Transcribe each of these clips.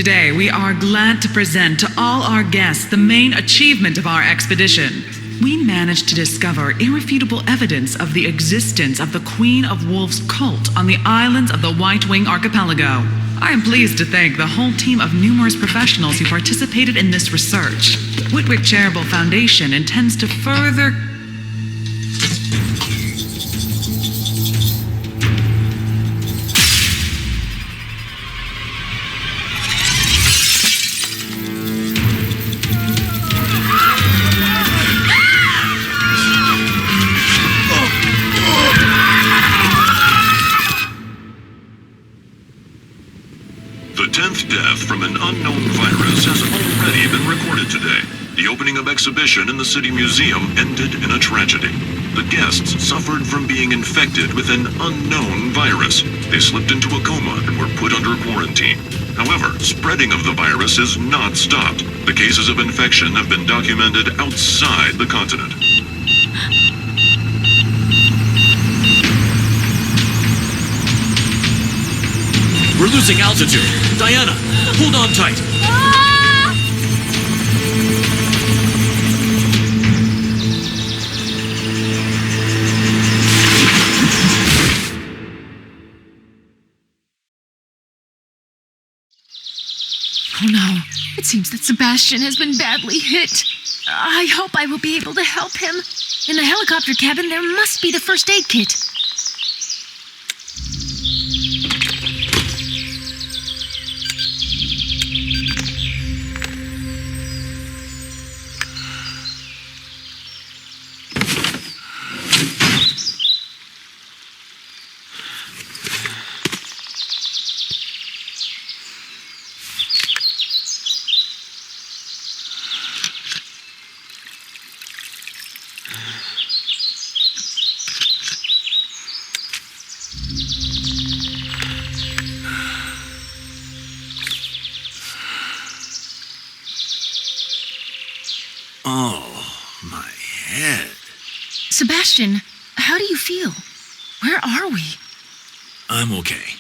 Today, we are glad to present to all our guests the main achievement of our expedition. We managed to discover irrefutable evidence of the existence of the Queen of Wolves cult on the islands of the White Wing Archipelago. I am pleased to thank the whole team of numerous professionals who participated in this research. Whitwick Charitable Foundation intends to further... From an unknown virus has already been recorded today. The opening of exhibition in the City Museum ended in a tragedy. The guests suffered from being infected with an unknown virus. They slipped into a coma and were put under quarantine. However, spreading of the virus has not stopped. The cases of infection have been documented outside the continent. We're losing altitude. Diana, hold on tight. Oh no, it seems that Sebastian has been badly hit. I hope I will be able to help him. In the helicopter cabin, there must be the first aid kit. Oh, my head. Sebastian, how do you feel? Where are we? I'm okay.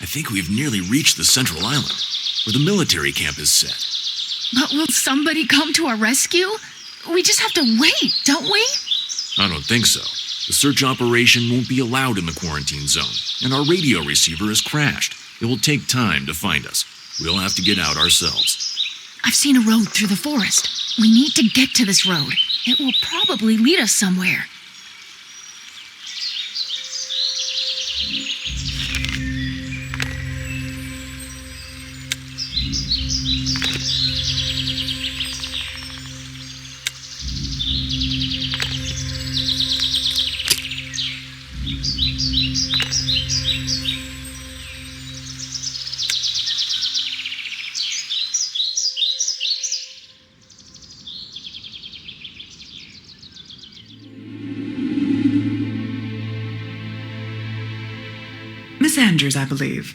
I think we've nearly reached the central island, where the military camp is set. But will somebody come to our rescue? We just have to wait, don't we? I don't think so. The search operation won't be allowed in the quarantine zone, and our radio receiver has crashed. It will take time to find us. We'll have to get out ourselves. I've seen a road through the forest. We need to get to this road. It will probably lead us somewhere. Miss Andrews, I believe.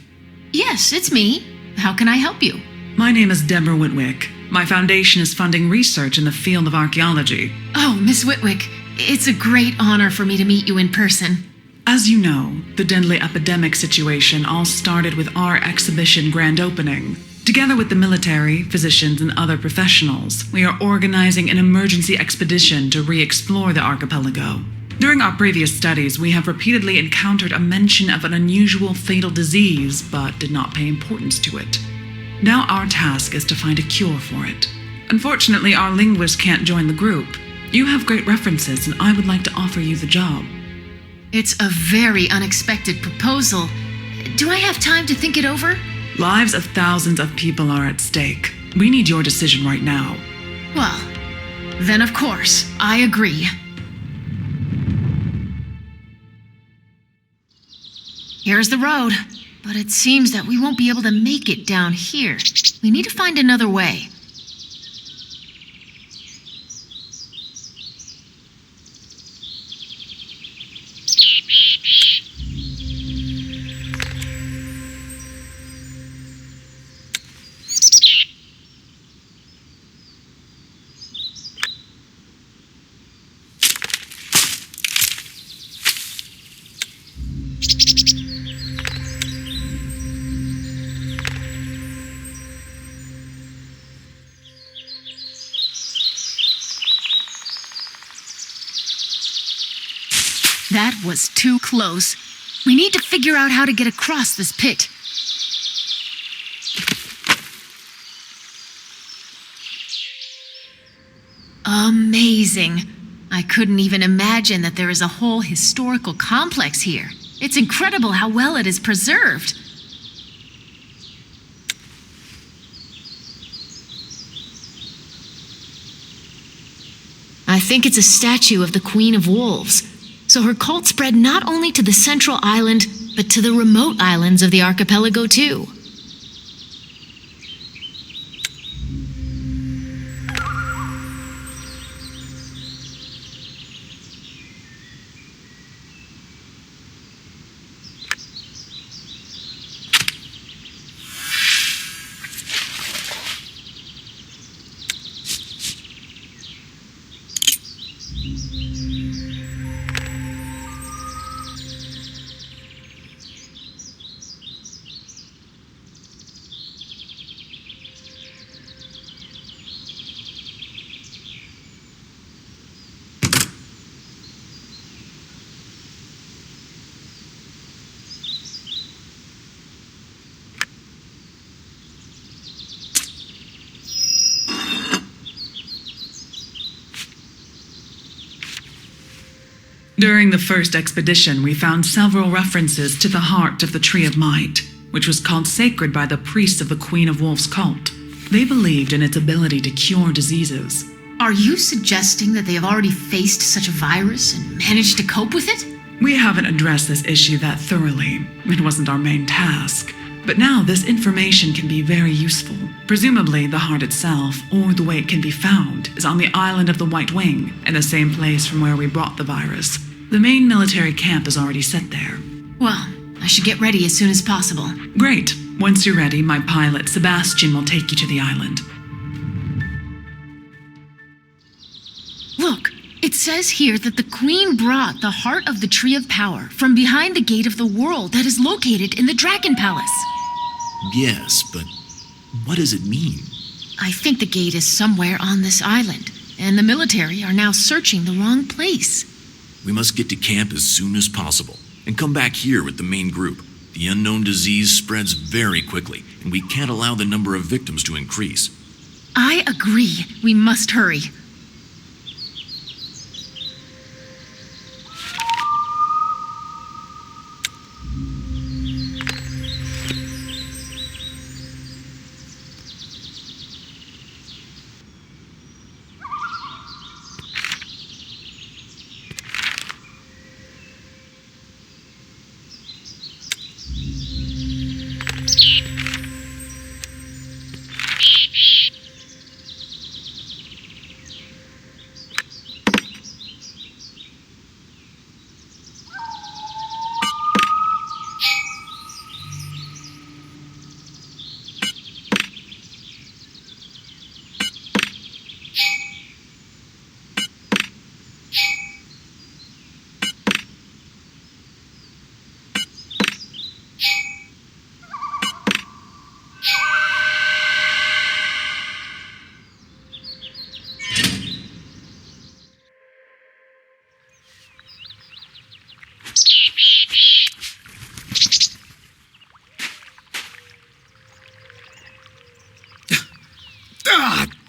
Yes, it's me. How can I help you? My name is Deborah Whitwick. My foundation is funding research in the field of archaeology. Oh, Miss Whitwick, it's a great honor for me to meet you in person. As you know, the deadly epidemic situation all started with our exhibition grand opening. Together with the military, physicians, and other professionals, we are organizing an emergency expedition to re-explore the archipelago. During our previous studies, we have repeatedly encountered a mention of an unusual fatal disease, but did not pay importance to it. Now our task is to find a cure for it. Unfortunately, our linguist can't join the group. You have great references, and I would like to offer you the job. It's a very unexpected proposal. Do I have time to think it over? Lives of thousands of people are at stake. We need your decision right now. Well, then of course, I agree. Here's the road, but it seems that we won't be able to make it down here. We need to find another way. That was too close. We need to figure out how to get across this pit. Amazing. I couldn't even imagine that there is a whole historical complex here. It's incredible how well it is preserved. I think it's a statue of the Queen of Wolves. So her cult spread not only to the central island, but to the remote islands of the archipelago too. During the first expedition, we found several references to the heart of the Tree of Might, which was called sacred by the priests of the Queen of Wolves cult. They believed in its ability to cure diseases. Are you suggesting that they have already faced such a virus and managed to cope with it? We haven't addressed this issue that thoroughly. It wasn't our main task. But now this information can be very useful. Presumably, the heart itself, or the way it can be found, is on the island of the White Wing, in the same place from where we brought the virus. The main military camp is already set there. Well, I should get ready as soon as possible. Great. Once you're ready, my pilot, Sebastian, will take you to the island. Look, it says here that the Queen brought the heart of the Tree of Power from behind the Gate of the World that is located in the Dragon Palace. Yes, but what does it mean? I think the gate is somewhere on this island, and the military are now searching the wrong place. We must get to camp as soon as possible and come back here with the main group. The unknown disease spreads very quickly, and we can't allow the number of victims to increase. I agree. We must hurry.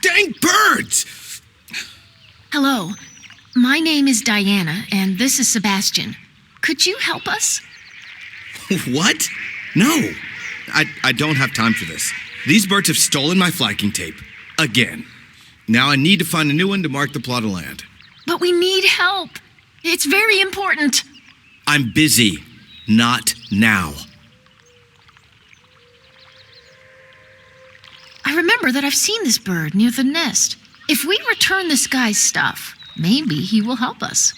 Dang birds! Hello. My name is Diana, and this is Sebastian. Could you help us? What? No. I don't have time for this. These birds have stolen my flagging tape. Again. Now I need to find a new one to mark the plot of land. But we need help. It's very important. I'm busy. Not now. I remember that I've seen this bird near the nest. If we return this guy's stuff, maybe he will help us.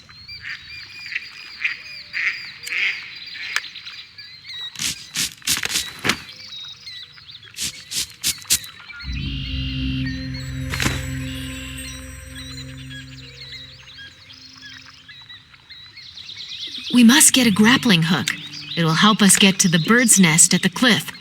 We must get a grappling hook. It will help us get to the bird's nest at the cliff.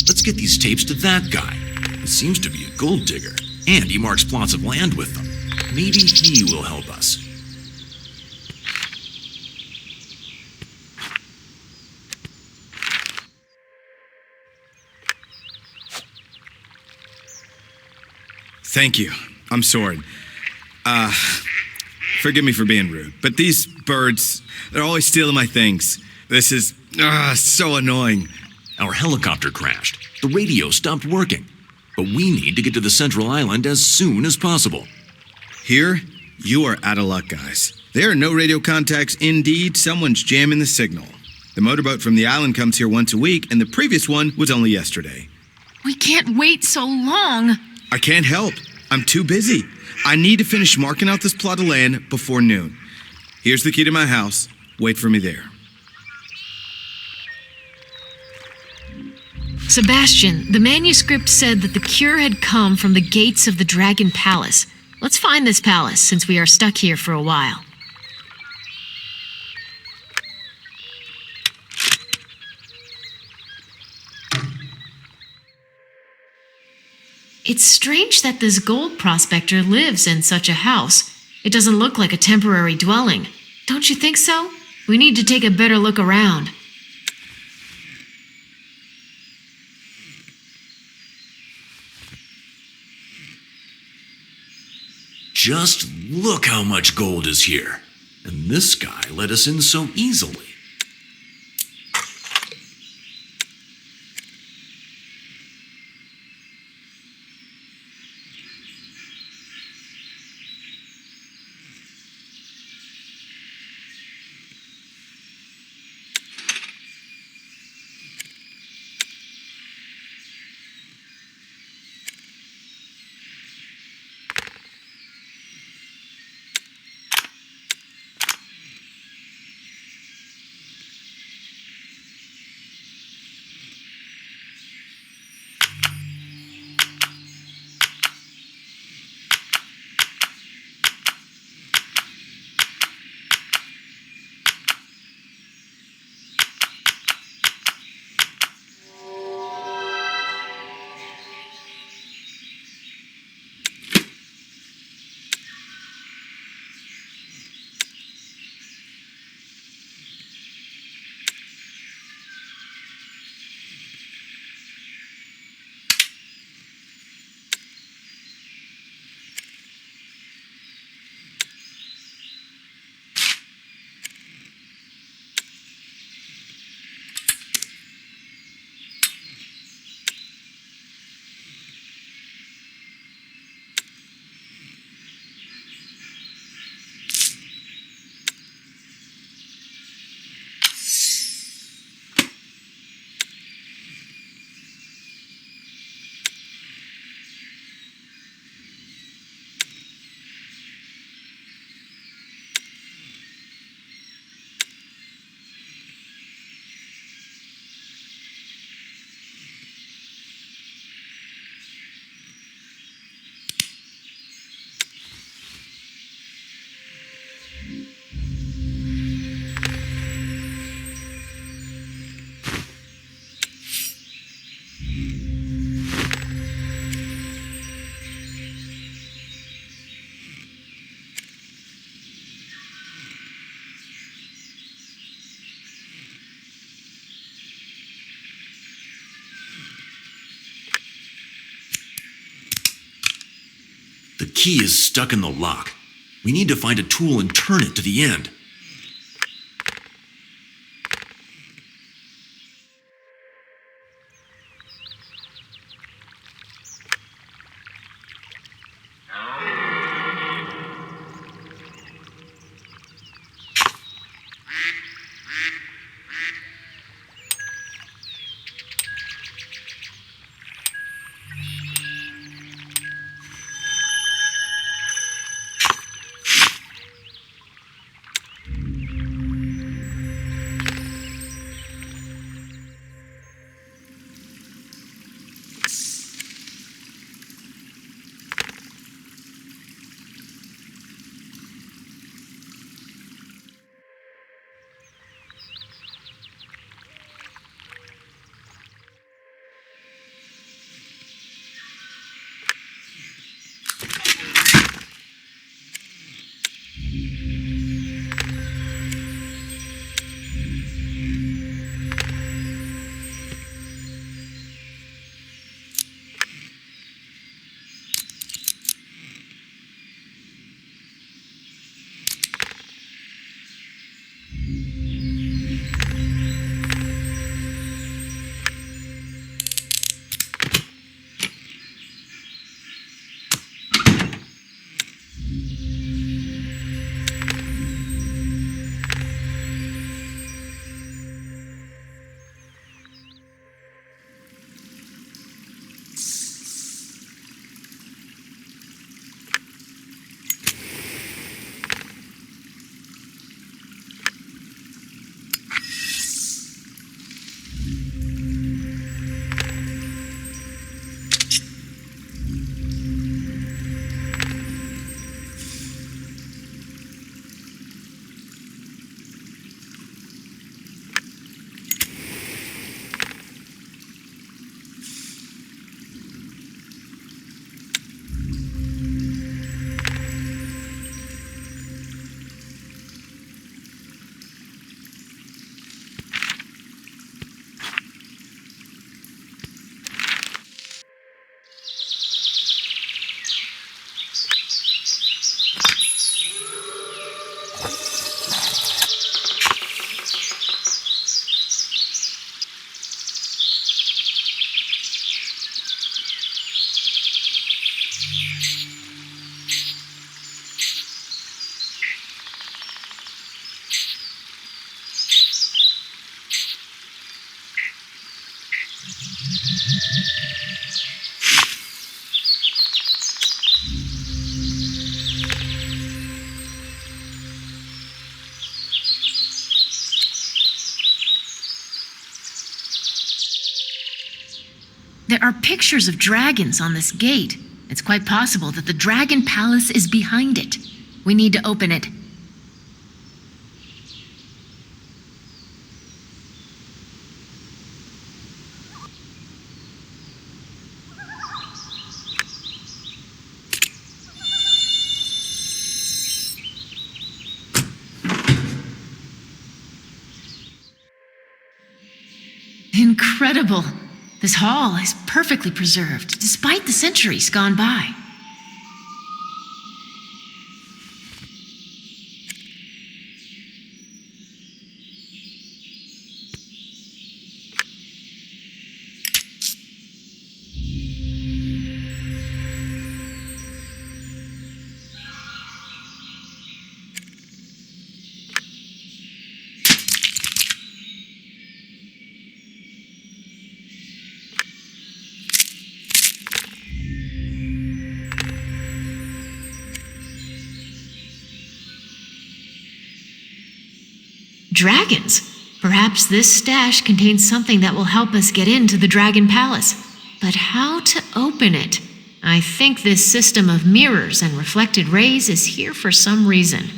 Let's get these tapes to that guy. He seems to be a gold digger, and he marks plots of land with them. Maybe he will help us. Thank you. I'm sorry. Forgive me for being rude, but these birds, they're always stealing my things. This is so annoying. Our helicopter crashed. The radio stopped working. But we need to get to the central island as soon as possible. Here, you are out of luck, guys. There are no radio contacts. Indeed, someone's jamming the signal. The motorboat from the island comes here once a week, and the previous one was only yesterday. We can't wait so long. I can't help. I'm too busy. I need to finish marking out this plot of land before noon. Here's the key to my house. Wait for me there. Sebastian, the manuscript said that the cure had come from the gates of the Dragon Palace. Let's find this palace, since we are stuck here for a while. It's strange that this gold prospector lives in such a house. It doesn't look like a temporary dwelling. Don't you think so? We need to take a better look around. Just look how much gold is here. And this guy let us in so easily. The key is stuck in the lock. We need to find a tool and turn it to the end. There are pictures of dragons on this gate. It's quite possible that the Dragon Palace is behind it. We need to open it. Incredible! This hall is perfectly preserved, despite the centuries gone by. Dragons! Perhaps this stash contains something that will help us get into the Dragon Palace. But how to open it? I think this system of mirrors and reflected rays is here for some reason.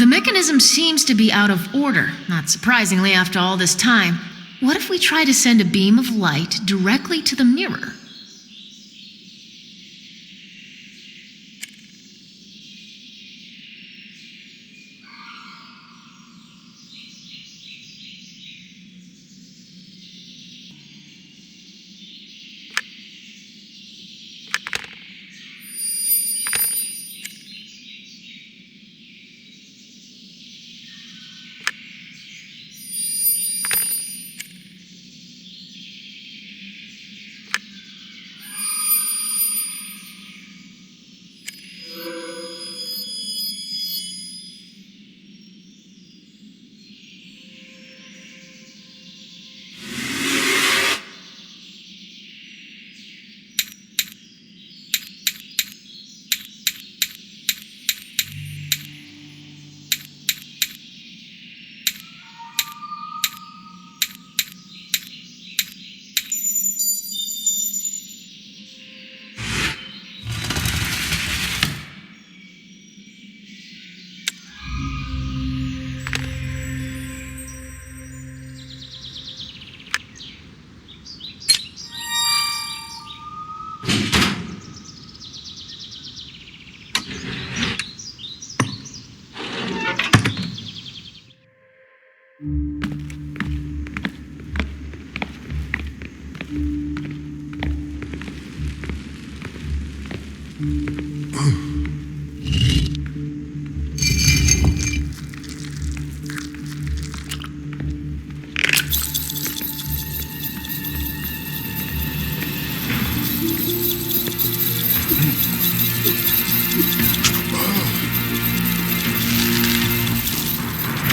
The mechanism seems to be out of order, not surprisingly after all this time. What if we try to send a beam of light directly to the mirror?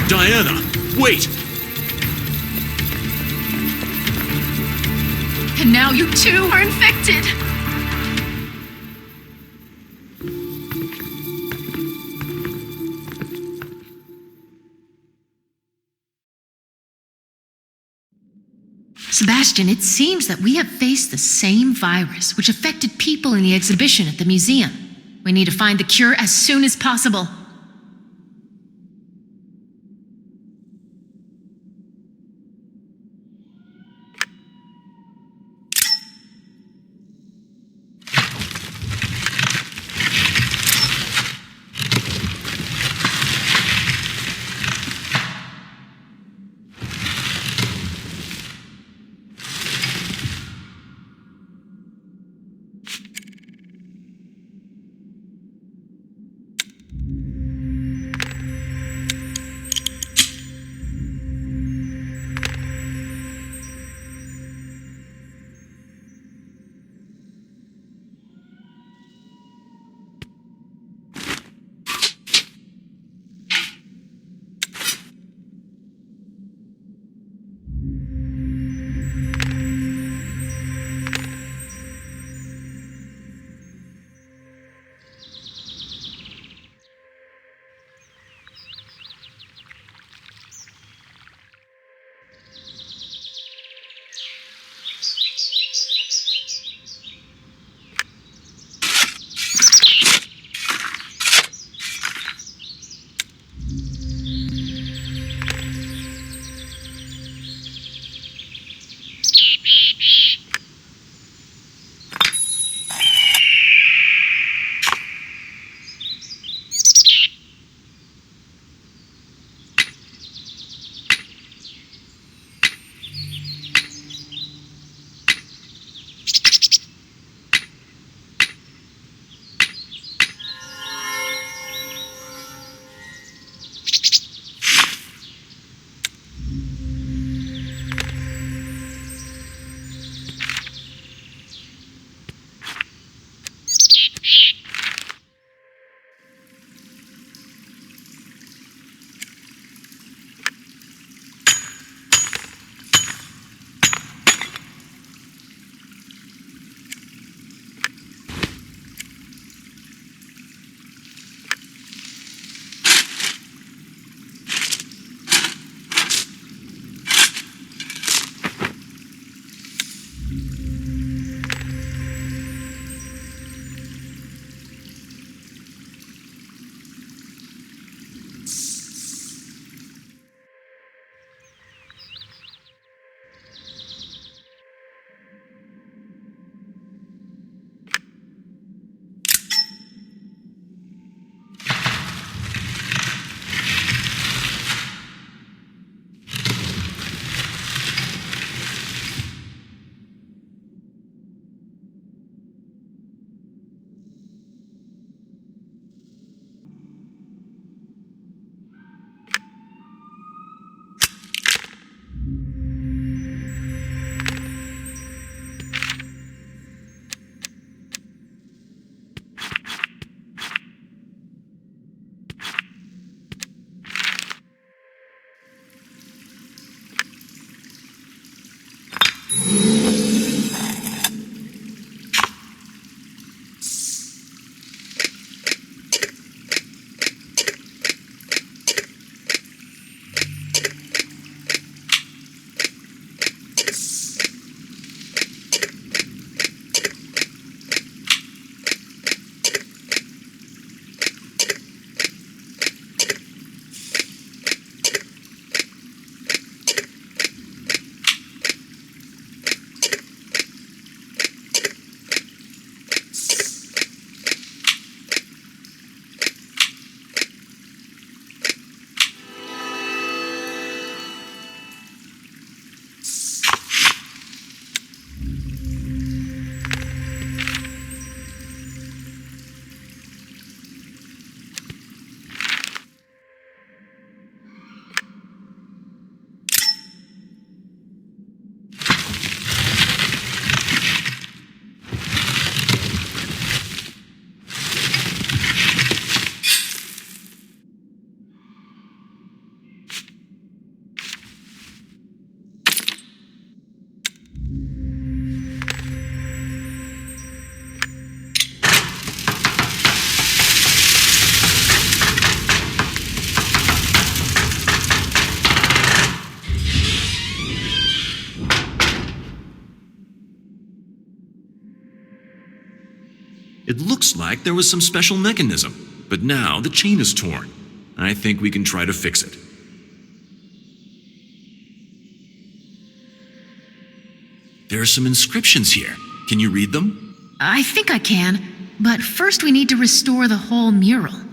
Diana, wait! And now you too are infected! Sebastian, it seems that we have faced the same virus which affected people in the exhibition at the museum. We need to find the cure as soon as possible. It looks like there was some special mechanism, but now the chain is torn. I think we can try to fix it. There are some inscriptions here. Can you read them? I think I can, but first we need to restore the whole mural.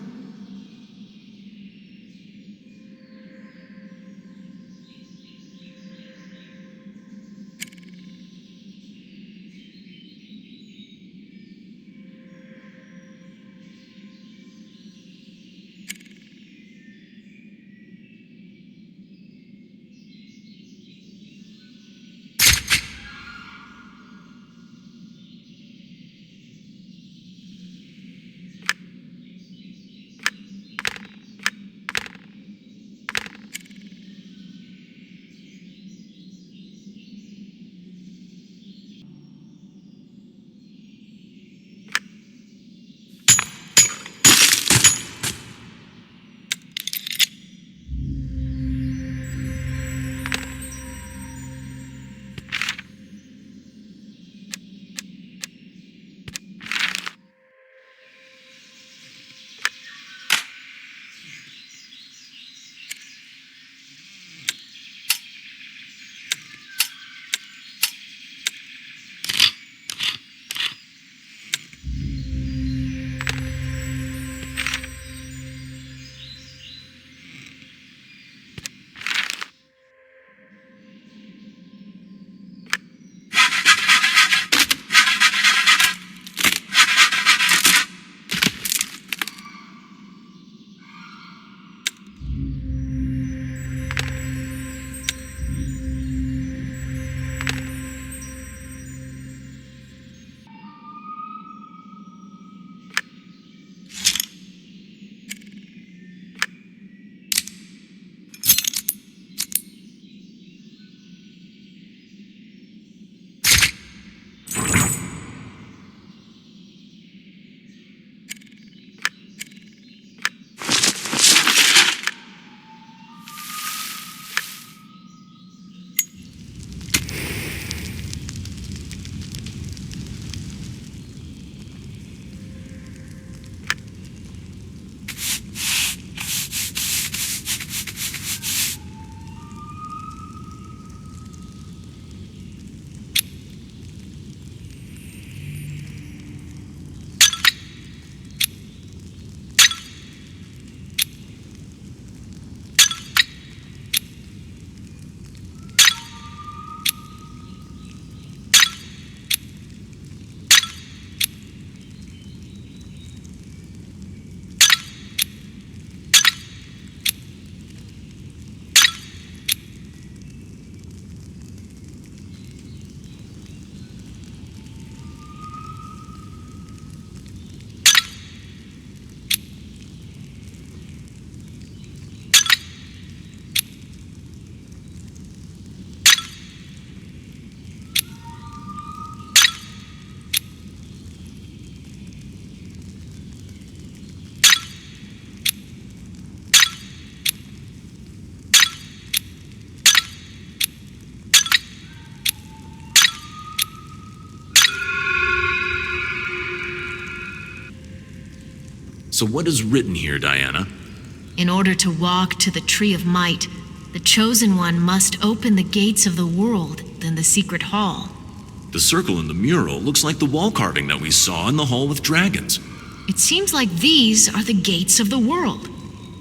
So what is written here, Diana? In order to walk to the Tree of Might, the Chosen One must open the gates of the world, then the secret hall. The circle in the mural looks like the wall carving that we saw in the hall with dragons. It seems like these are the gates of the world.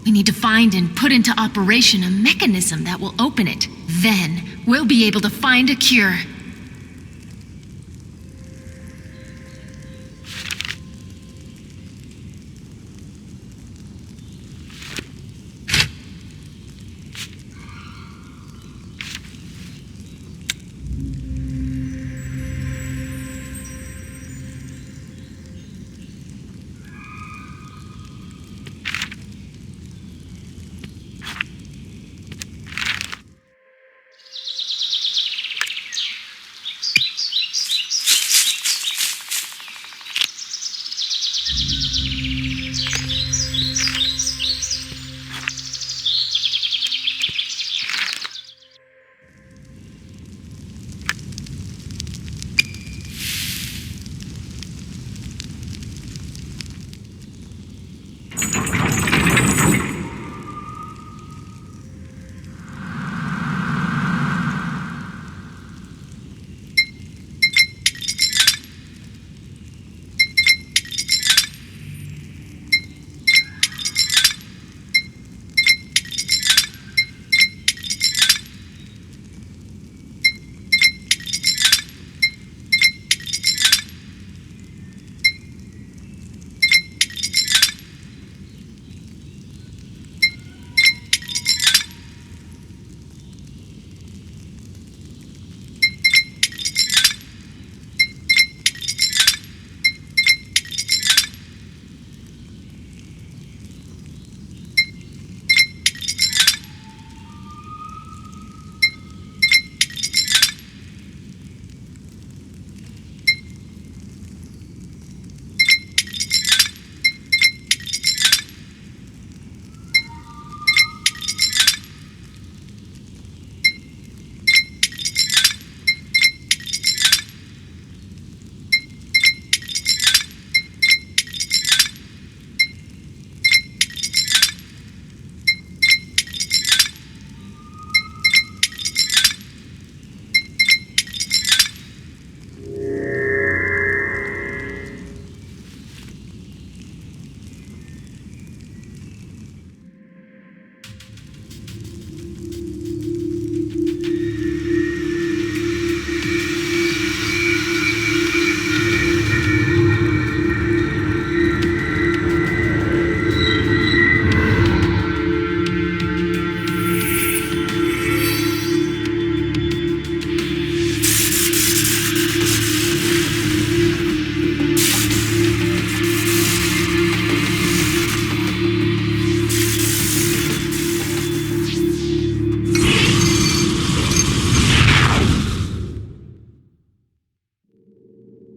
We need to find and put into operation a mechanism that will open it. Then, we'll be able to find a cure.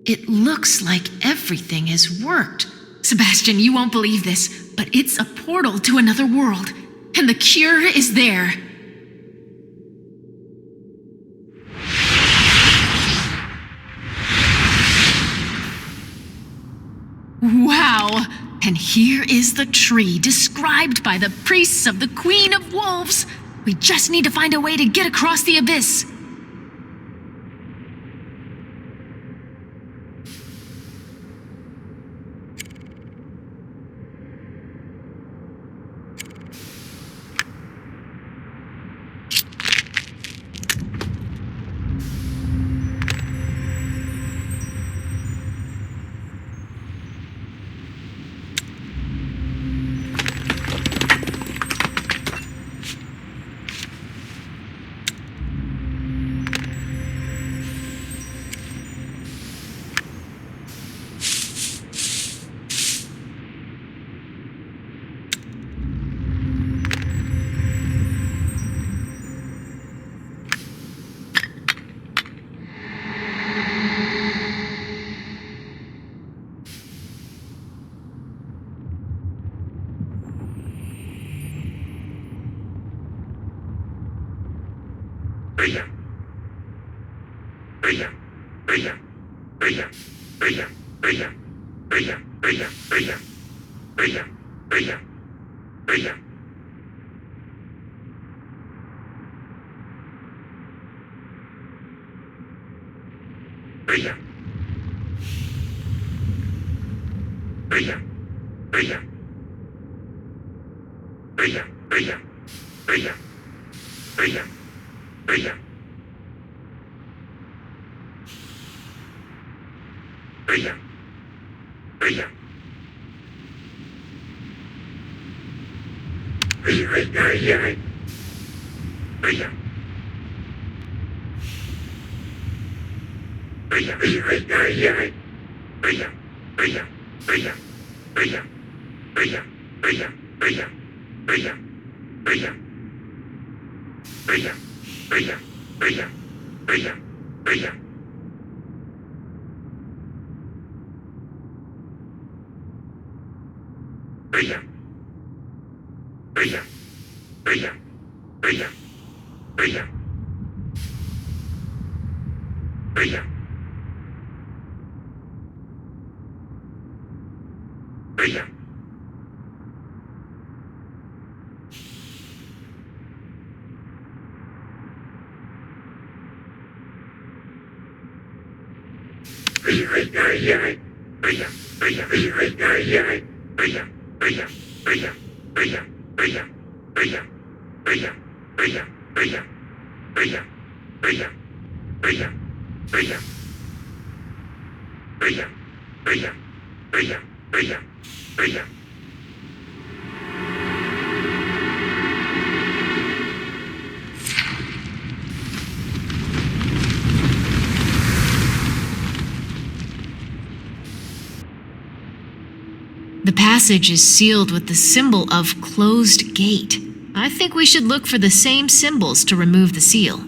It looks like everything has worked. Sebastian, you won't believe this, but it's a portal to another world, and the cure is there. Wow! And here is the tree described by the priests of the Queen of Wolves. We just need to find a way to get across the abyss. The passage is sealed with the symbol of closed gate. I think we should look for the same symbols to remove the seal.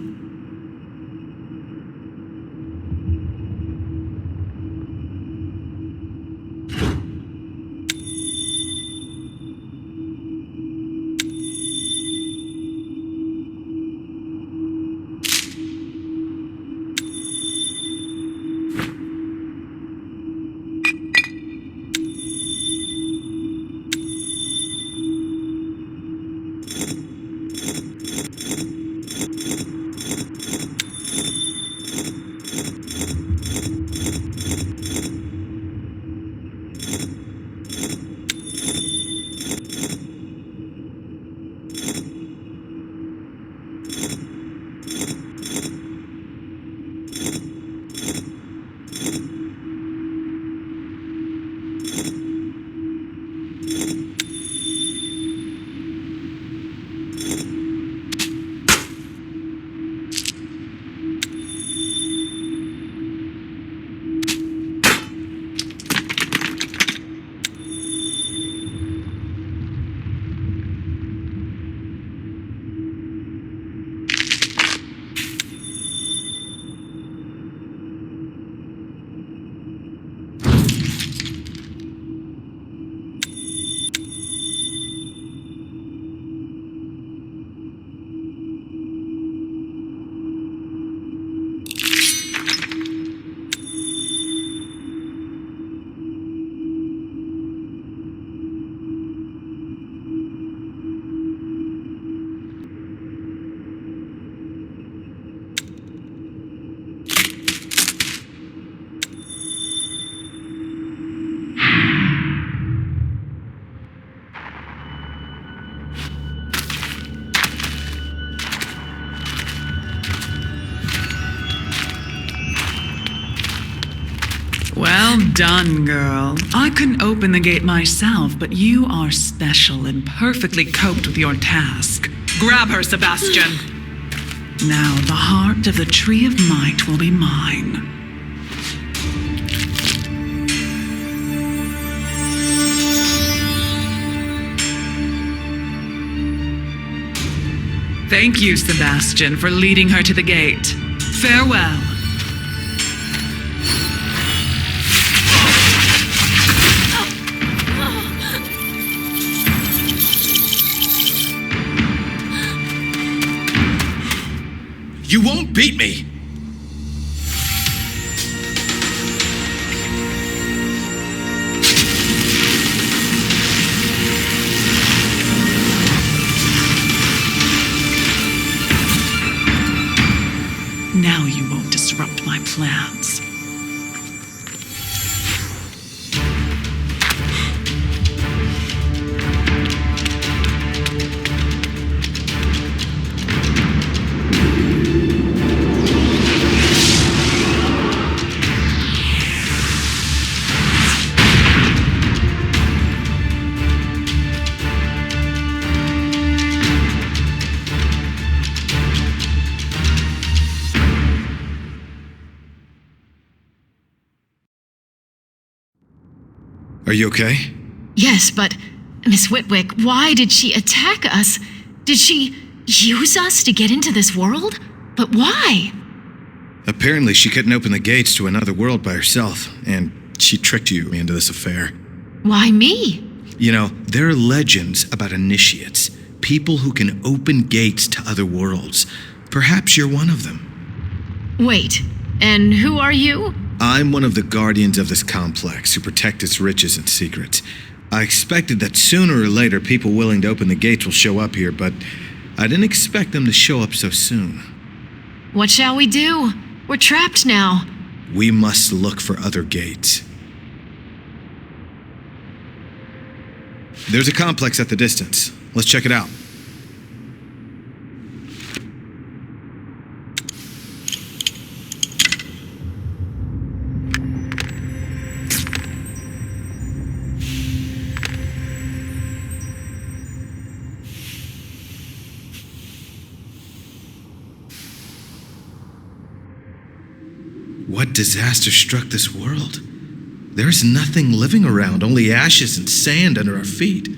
Well done, girl. I couldn't open the gate myself, but you are special and perfectly coped with your task. Grab her, Sebastian. Now the heart of the Tree of Might will be mine. Thank you, Sebastian, for leading her to the gate. Farewell. You won't beat me! Now you won't disrupt my plans. Are you okay? Yes, but Miss Whitwick, why did she attack us? Did she use us to get into this world? But why? Apparently she couldn't open the gates to another world by herself, and she tricked you into this affair. Why me? You know, there are legends about initiates, people who can open gates to other worlds. Perhaps you're one of them. Wait, and who are you? I'm one of the guardians of this complex who protect its riches and secrets. I expected that sooner or later people willing to open the gates will show up here, but I didn't expect them to show up so soon. What shall we do? We're trapped now. We must look for other gates. There's a complex at the distance. Let's check it out. What disaster struck this world? There's nothing living around, only ashes and sand under our feet.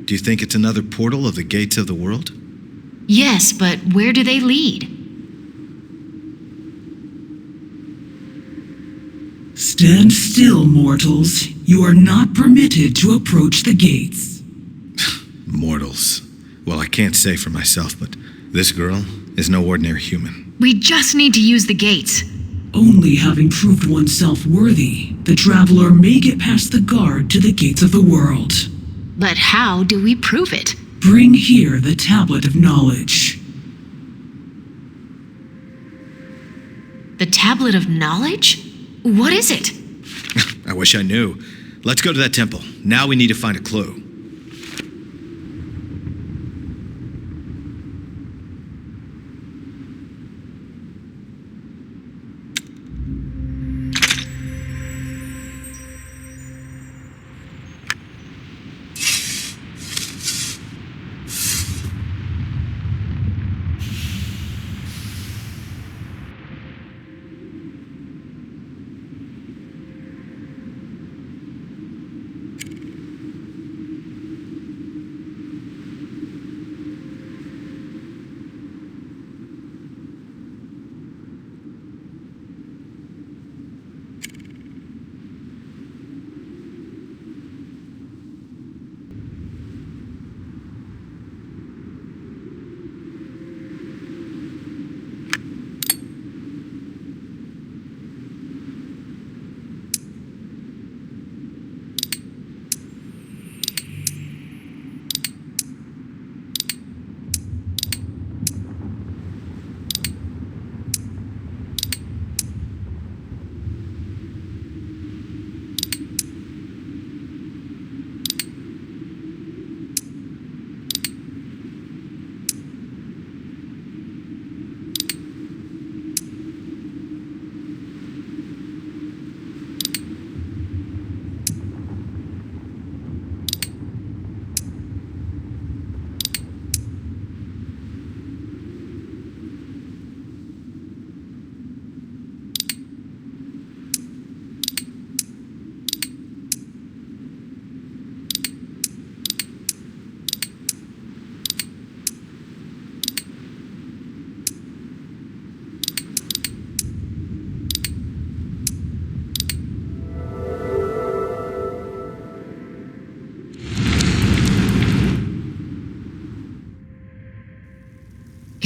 Do you think it's another portal of the gates of the world? Yes, but where do they lead? Stand still, mortals. You are not permitted to approach the gates. Mortals. Well, I can't say for myself, but this girl is no ordinary human. We just need to use the gates. Only having proved oneself worthy, the traveler may get past the guard to the gates of the world. But how do we prove it? Bring here the tablet of knowledge. The tablet of knowledge? What is it? I wish I knew. Let's go to that temple. Now we need to find a clue.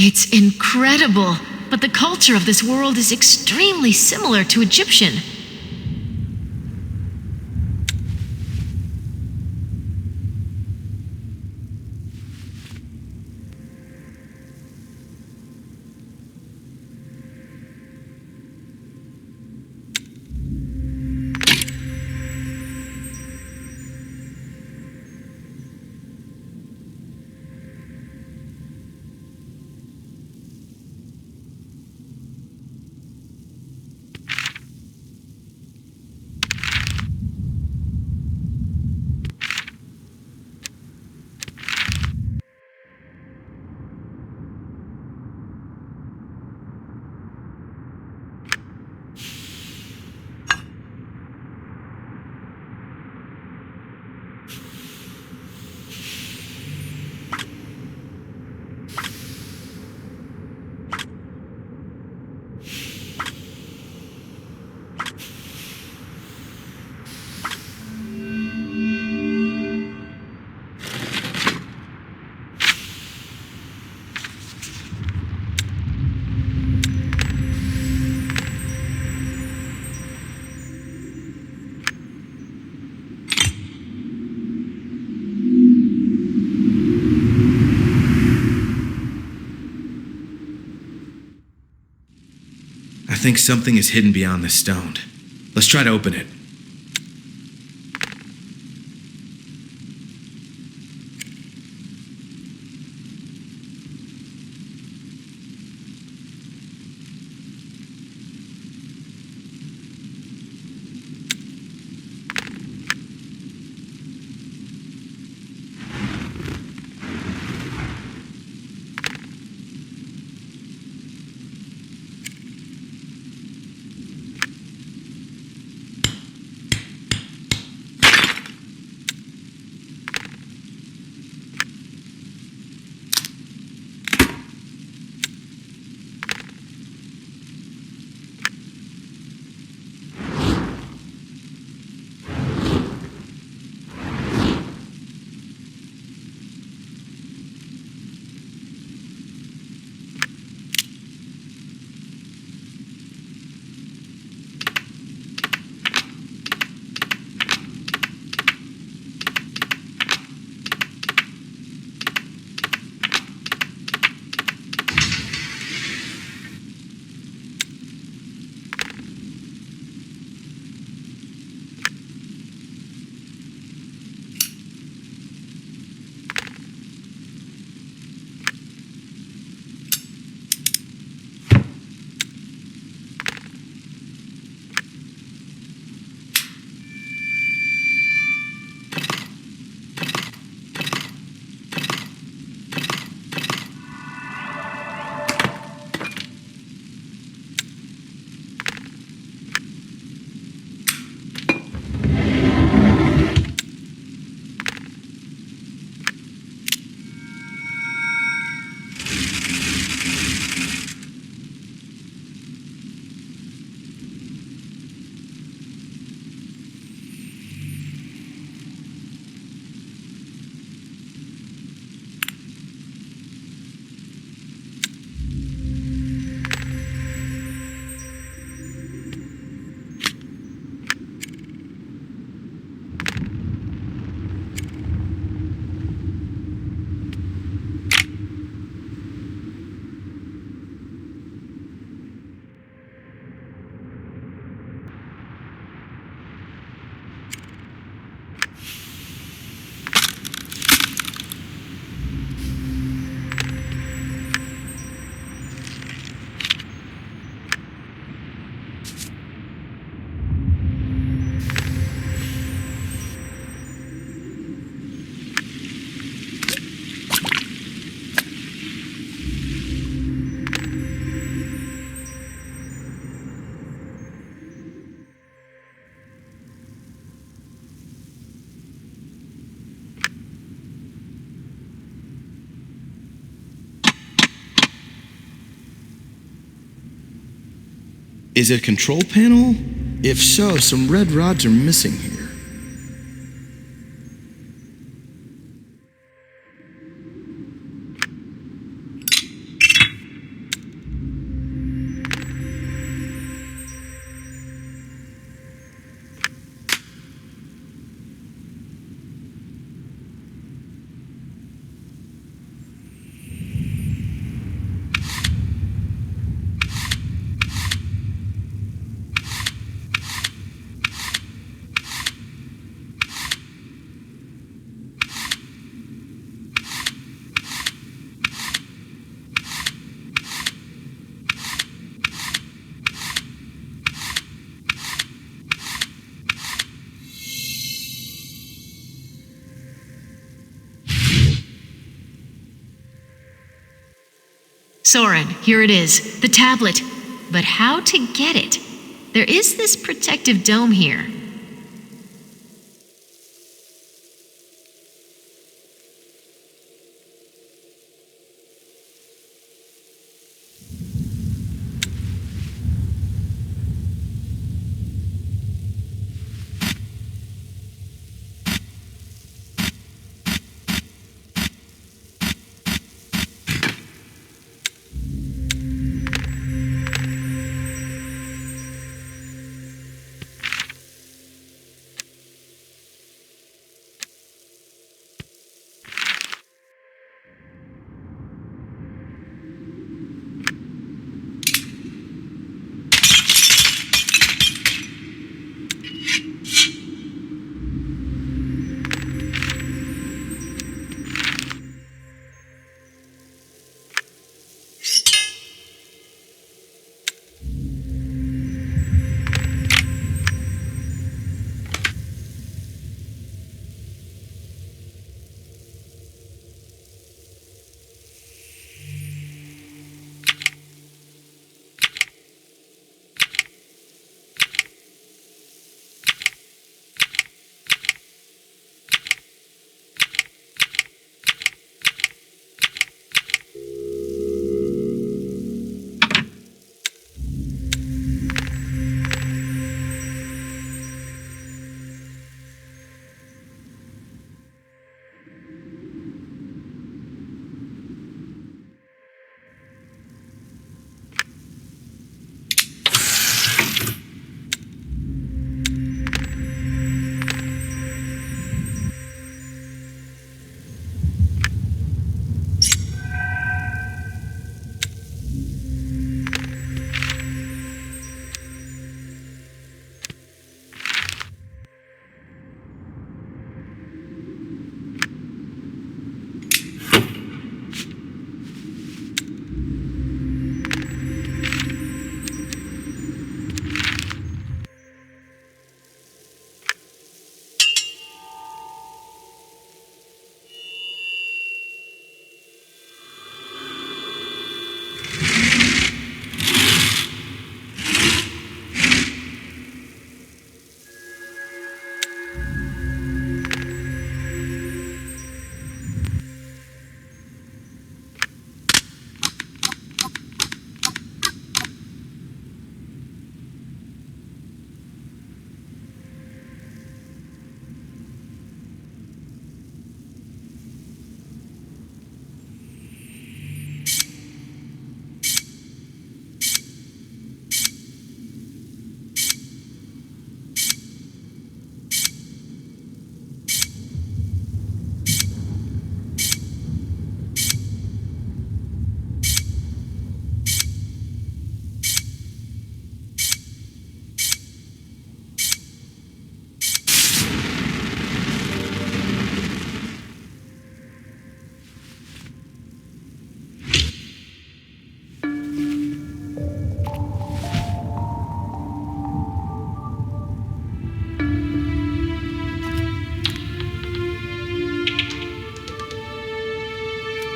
It's incredible, but the culture of this world is extremely similar to Egyptian. I think something is hidden beyond this stone. Let's try to open it. Is it a control panel? If so, some red rods are missing here. Soren, here it is, the tablet. But how to get it? There is this protective dome here.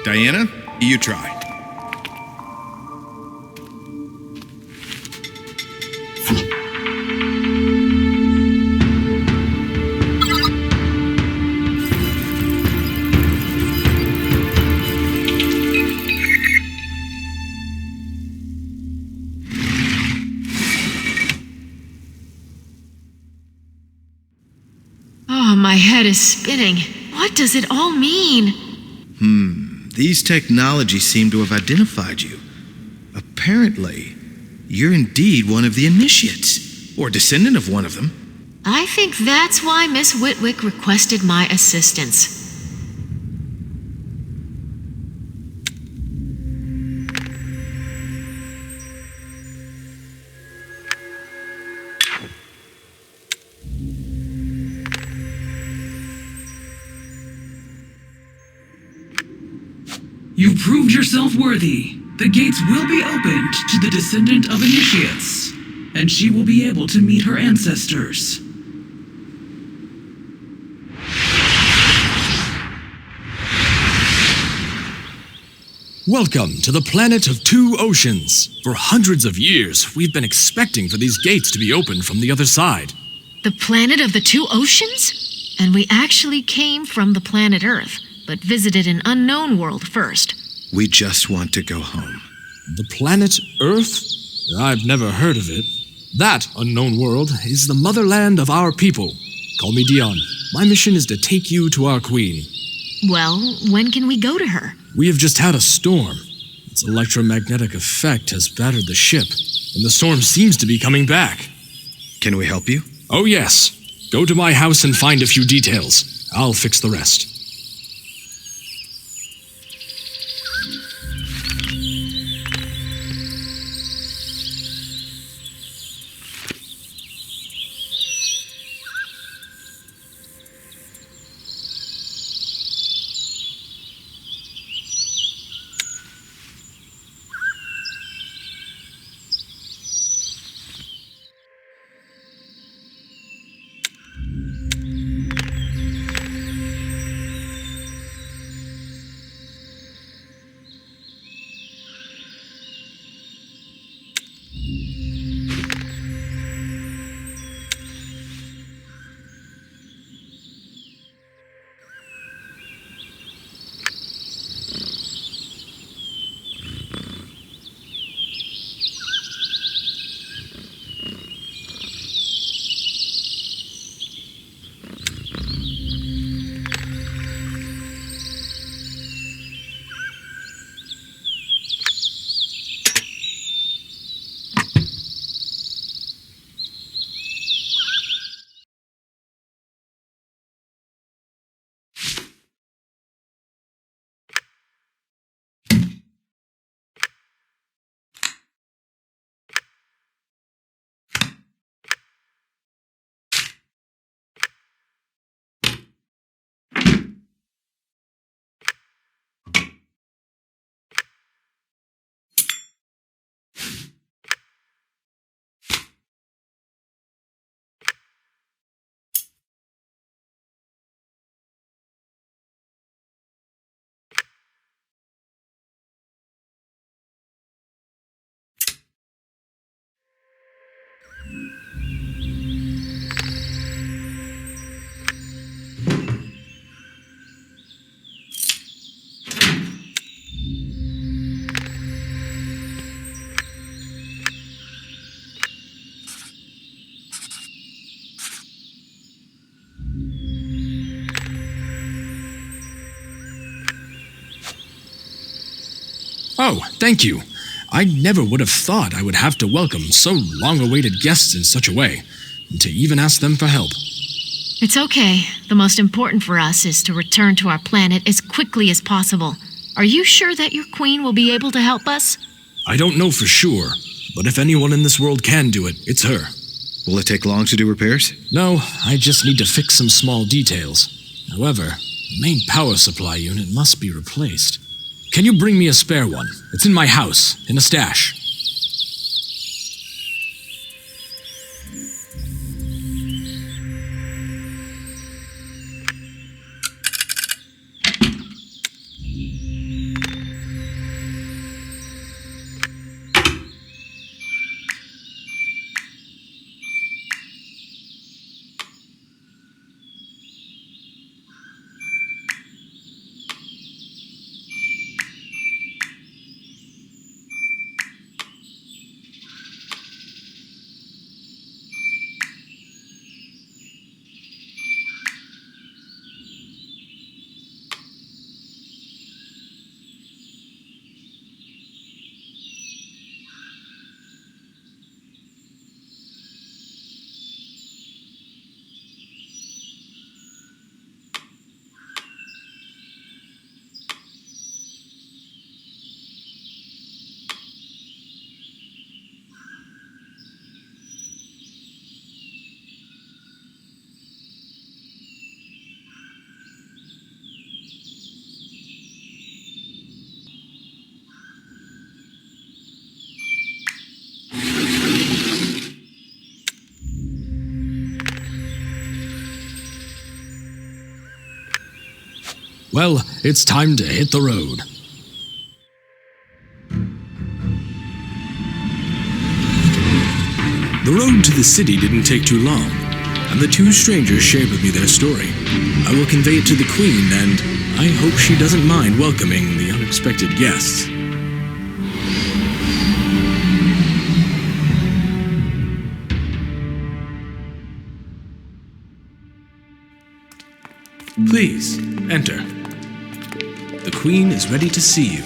Diana, you try. Oh, my head is spinning. What does it all mean? These technologies seem to have identified you. Apparently, you're indeed one of the initiates, or descendant of one of them. I think that's why Miss Whitwick requested my assistance. You've proved yourself worthy. The gates will be opened to the descendant of initiates, and she will be able to meet her ancestors. Welcome to the planet of two oceans. For hundreds of years, we've been expecting for these gates to be opened from the other side. The planet of the two oceans? And we actually came from the planet Earth, but visited an unknown world first. We just want to go home. The planet Earth? I've never heard of it. That unknown world is the motherland of our people. Call me Dion. My mission is to take you to our queen. Well, when can we go to her? We have just had a storm. Its electromagnetic effect has battered the ship, and the storm seems to be coming back. Can we help you? Oh yes. Go to my house and find a few details. I'll fix the rest. Oh, thank you. I never would have thought I would have to welcome so long-awaited guests in such a way, and to even ask them for help. It's okay. The most important for us is to return to our planet as quickly as possible. Are you sure that your queen will be able to help us? I don't know for sure, but if anyone in this world can do it, it's her. Will it take long to do repairs? No, I just need to fix some small details. However, the main power supply unit must be replaced. Can you bring me a spare one? It's in my house, in a stash. Well, it's time to hit the road. The road to the city didn't take too long, and the two strangers shared with me their story. I will convey it to the Queen, and I hope she doesn't mind welcoming the unexpected guests. Please, enter. The Queen is ready to see you.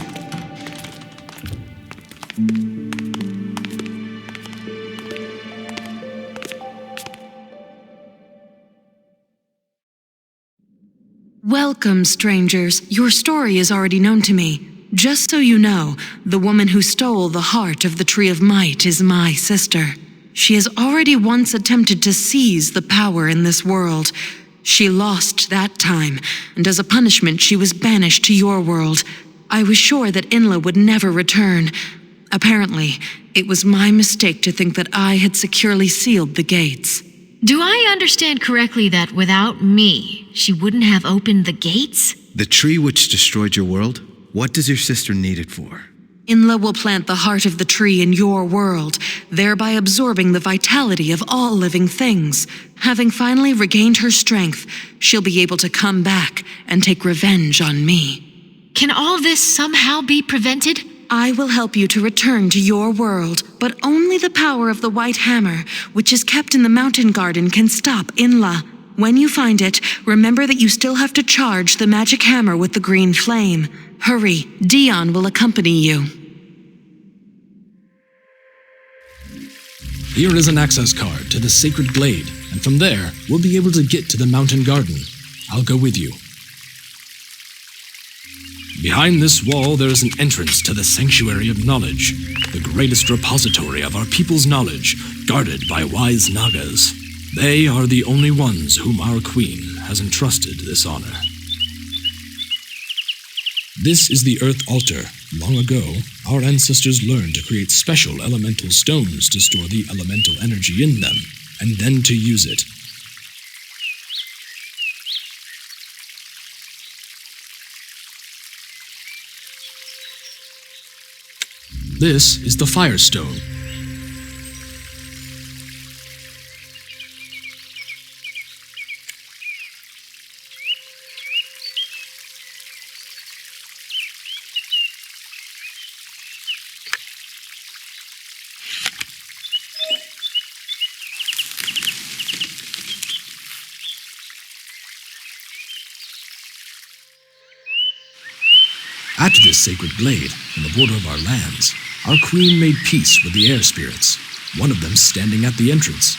Welcome, strangers. Your story is already known to me. Just so you know, the woman who stole the heart of the Tree of Might is my sister. She has already once attempted to seize the power in this world. She lost that time, and as a punishment she was banished to your world. I was sure that Inla would never return. Apparently, it was my mistake to think that I had securely sealed the gates. Do I understand correctly that without me, she wouldn't have opened the gates? The tree which destroyed your world? What does your sister need it for? Inla will plant the heart of the tree in your world, thereby absorbing the vitality of all living things. Having finally regained her strength, she'll be able to come back and take revenge on me. Can all this somehow be prevented? I will help you to return to your world, but only the power of the White Hammer, which is kept in the mountain garden, can stop Inla. When you find it, remember that you still have to charge the magic hammer with the green flame. Hurry, Dion will accompany you. Here is an access card to the Sacred Blade, and from there, we'll be able to get to the mountain garden. I'll go with you. Behind this wall, there is an entrance to the Sanctuary of Knowledge, the greatest repository of our people's knowledge, guarded by wise Nagas. They are the only ones whom our Queen has entrusted this honor. This is the Earth Altar. Long ago, our ancestors learned to create special elemental stones to store the elemental energy in them, and then to use it. This is the Firestone. At this sacred blade, in the border of our lands, our queen made peace with the air spirits, one of them standing at the entrance.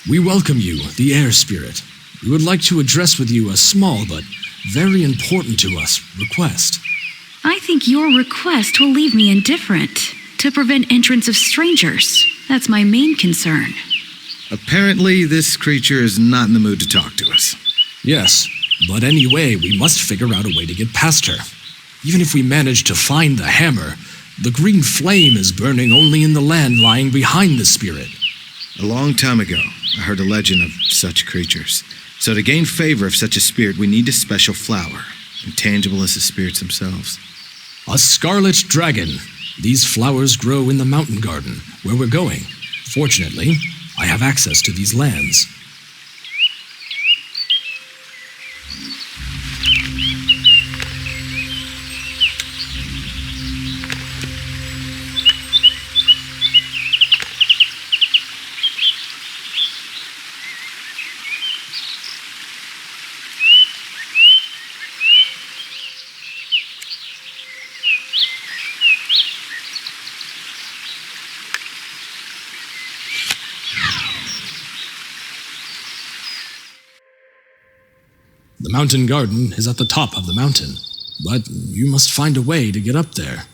We welcome you, the air spirit. We would like to address with you a small but very important to us request. I think your request will leave me indifferent. To prevent entrance of strangers. That's my main concern. Apparently, this creature is not in the mood to talk to us. Yes, but anyway, we must figure out a way to get past her. Even if we manage to find the hammer, the green flame is burning only in the land lying behind the spirit. A long time ago, I heard a legend of such creatures. So to gain favor of such a spirit, we need a special flower, intangible as the spirits themselves. A scarlet dragon. These flowers grow in the mountain garden, where we're going. Fortunately, I have access to these lands. The mountain garden is at the top of the mountain, but you must find a way to get up there.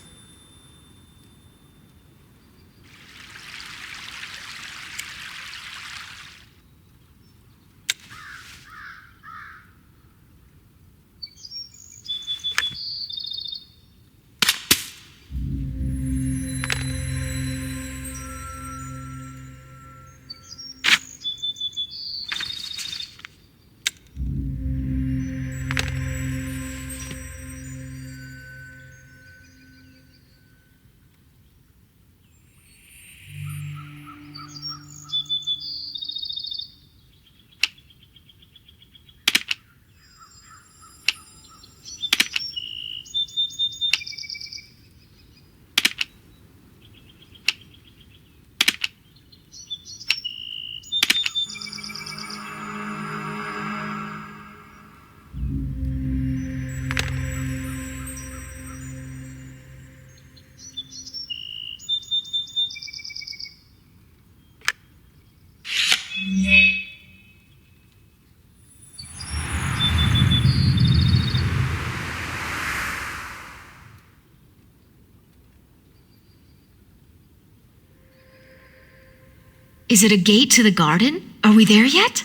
Is it a gate to the garden? Are we there yet?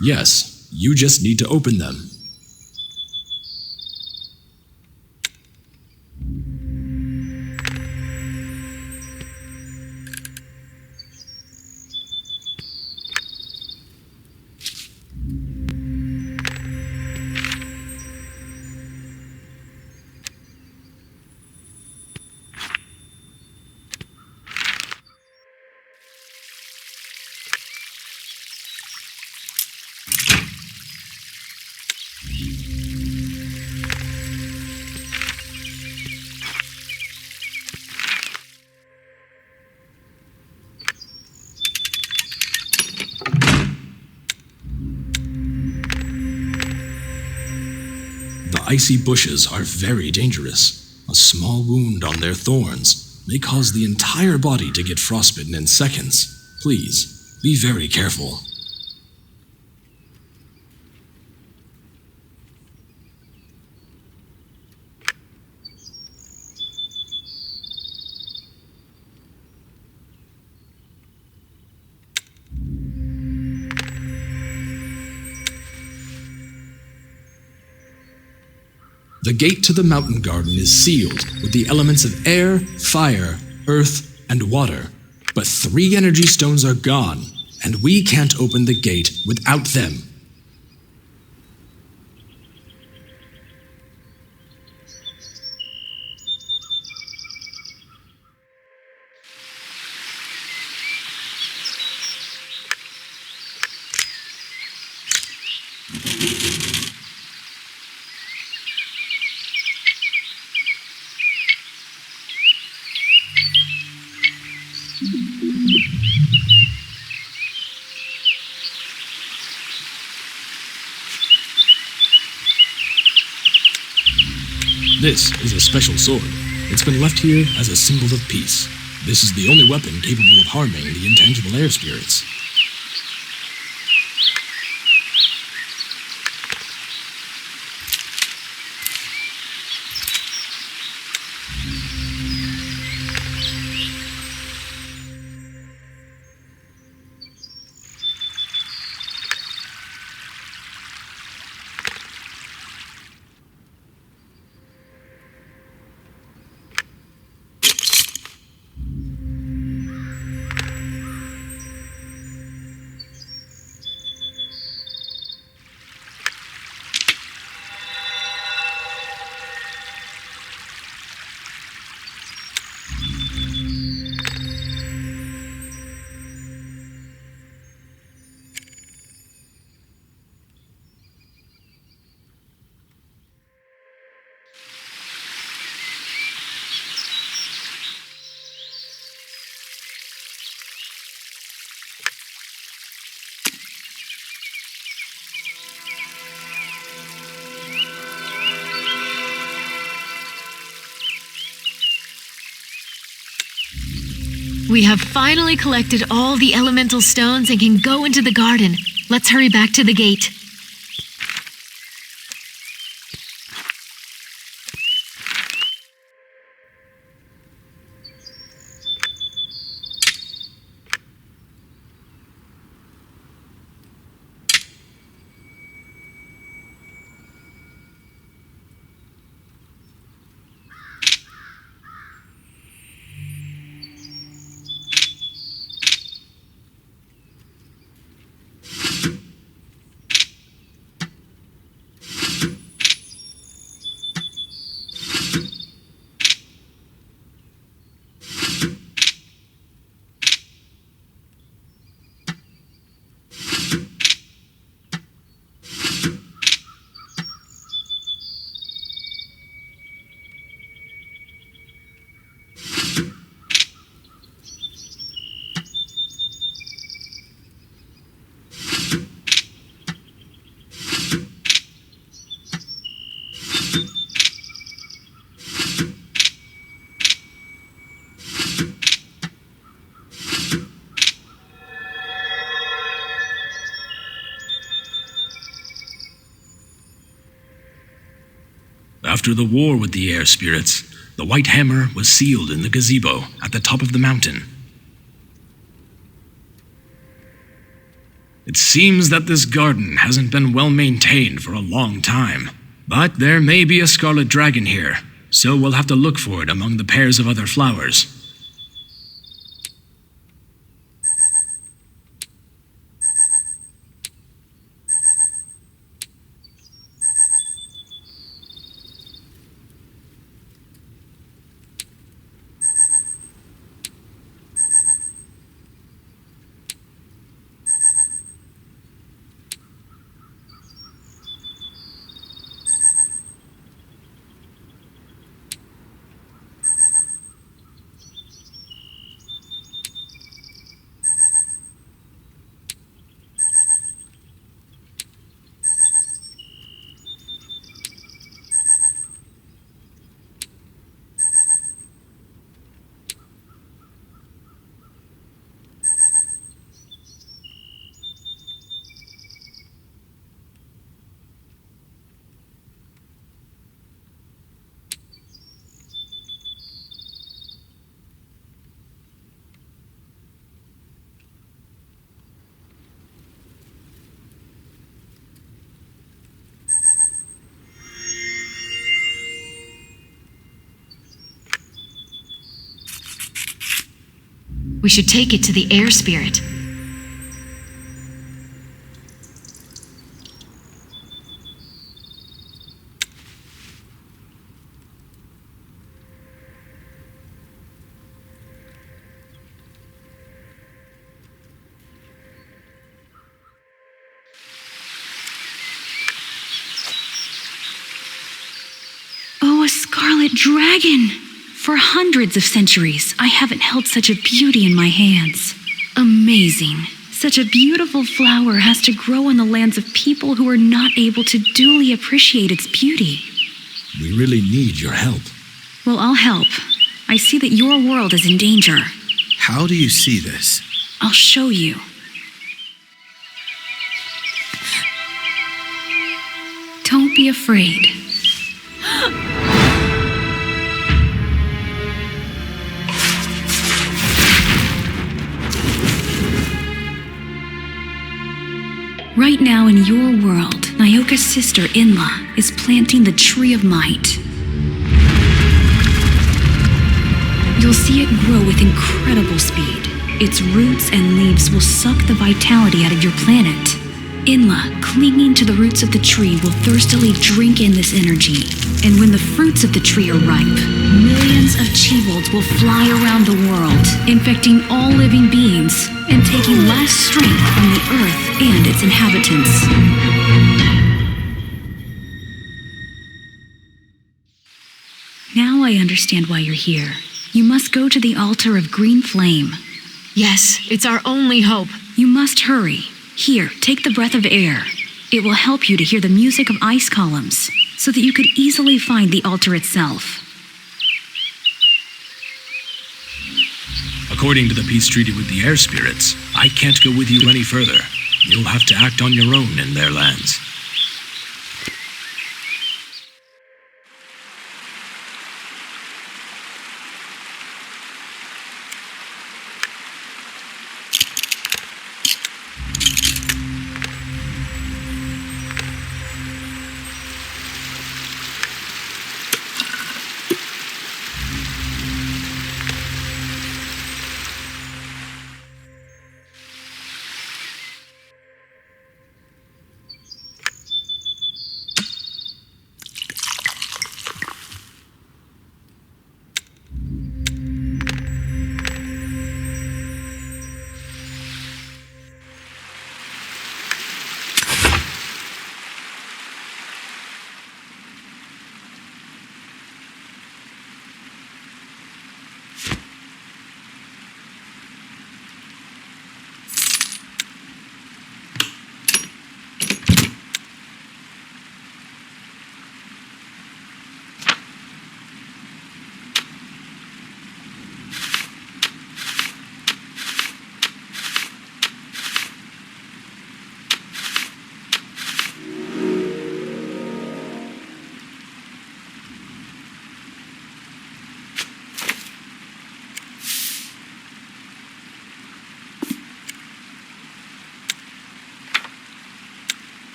Yes, you just need to open them. The icy bushes are very dangerous. A small wound on their thorns may cause the entire body to get frostbitten in seconds. Please, be very careful. The gate to the mountain garden is sealed with the elements of air, fire, earth, and water. But 3 energy stones are gone, and we can't open the gate without them. This is a special sword. It's been left here as a symbol of peace. This is the only weapon capable of harming the intangible air spirits. We have finally collected all the elemental stones and can go into the garden. Let's hurry back to the gate. After the war with the air spirits, the White Hammer was sealed in the gazebo at the top of the mountain. It seems that this garden hasn't been well maintained for a long time. But there may be a scarlet dragon here, so we'll have to look for it among the pairs of other flowers. We should take it to the air spirit. Oh, a scarlet dragon! For hundreds of centuries, I haven't held such a beauty in my hands. Amazing. Such a beautiful flower has to grow in the lands of people who are not able to duly appreciate its beauty. We really need your help. Well, I'll help. I see that your world is in danger. How do you see this? I'll show you. Don't be afraid. Right now in your world, Nyoka's sister Inla is planting the Tree of Might. You'll see it grow with incredible speed. Its roots and leaves will suck the vitality out of your planet. Inla, clinging to the roots of the tree, will thirstily drink in this energy. And when the fruits of the tree are ripe, millions of Chivolds will fly around the world, infecting all living beings and taking last strength from the earth and its inhabitants. Now I understand why you're here. You must go to the altar of green flame. Yes, it's our only hope. You must hurry. Here, take the breath of air. It will help you to hear the music of ice columns, so that you could easily find the altar itself. According to the peace treaty with the air spirits, I can't go with you any further. You'll have to act on your own in their lands.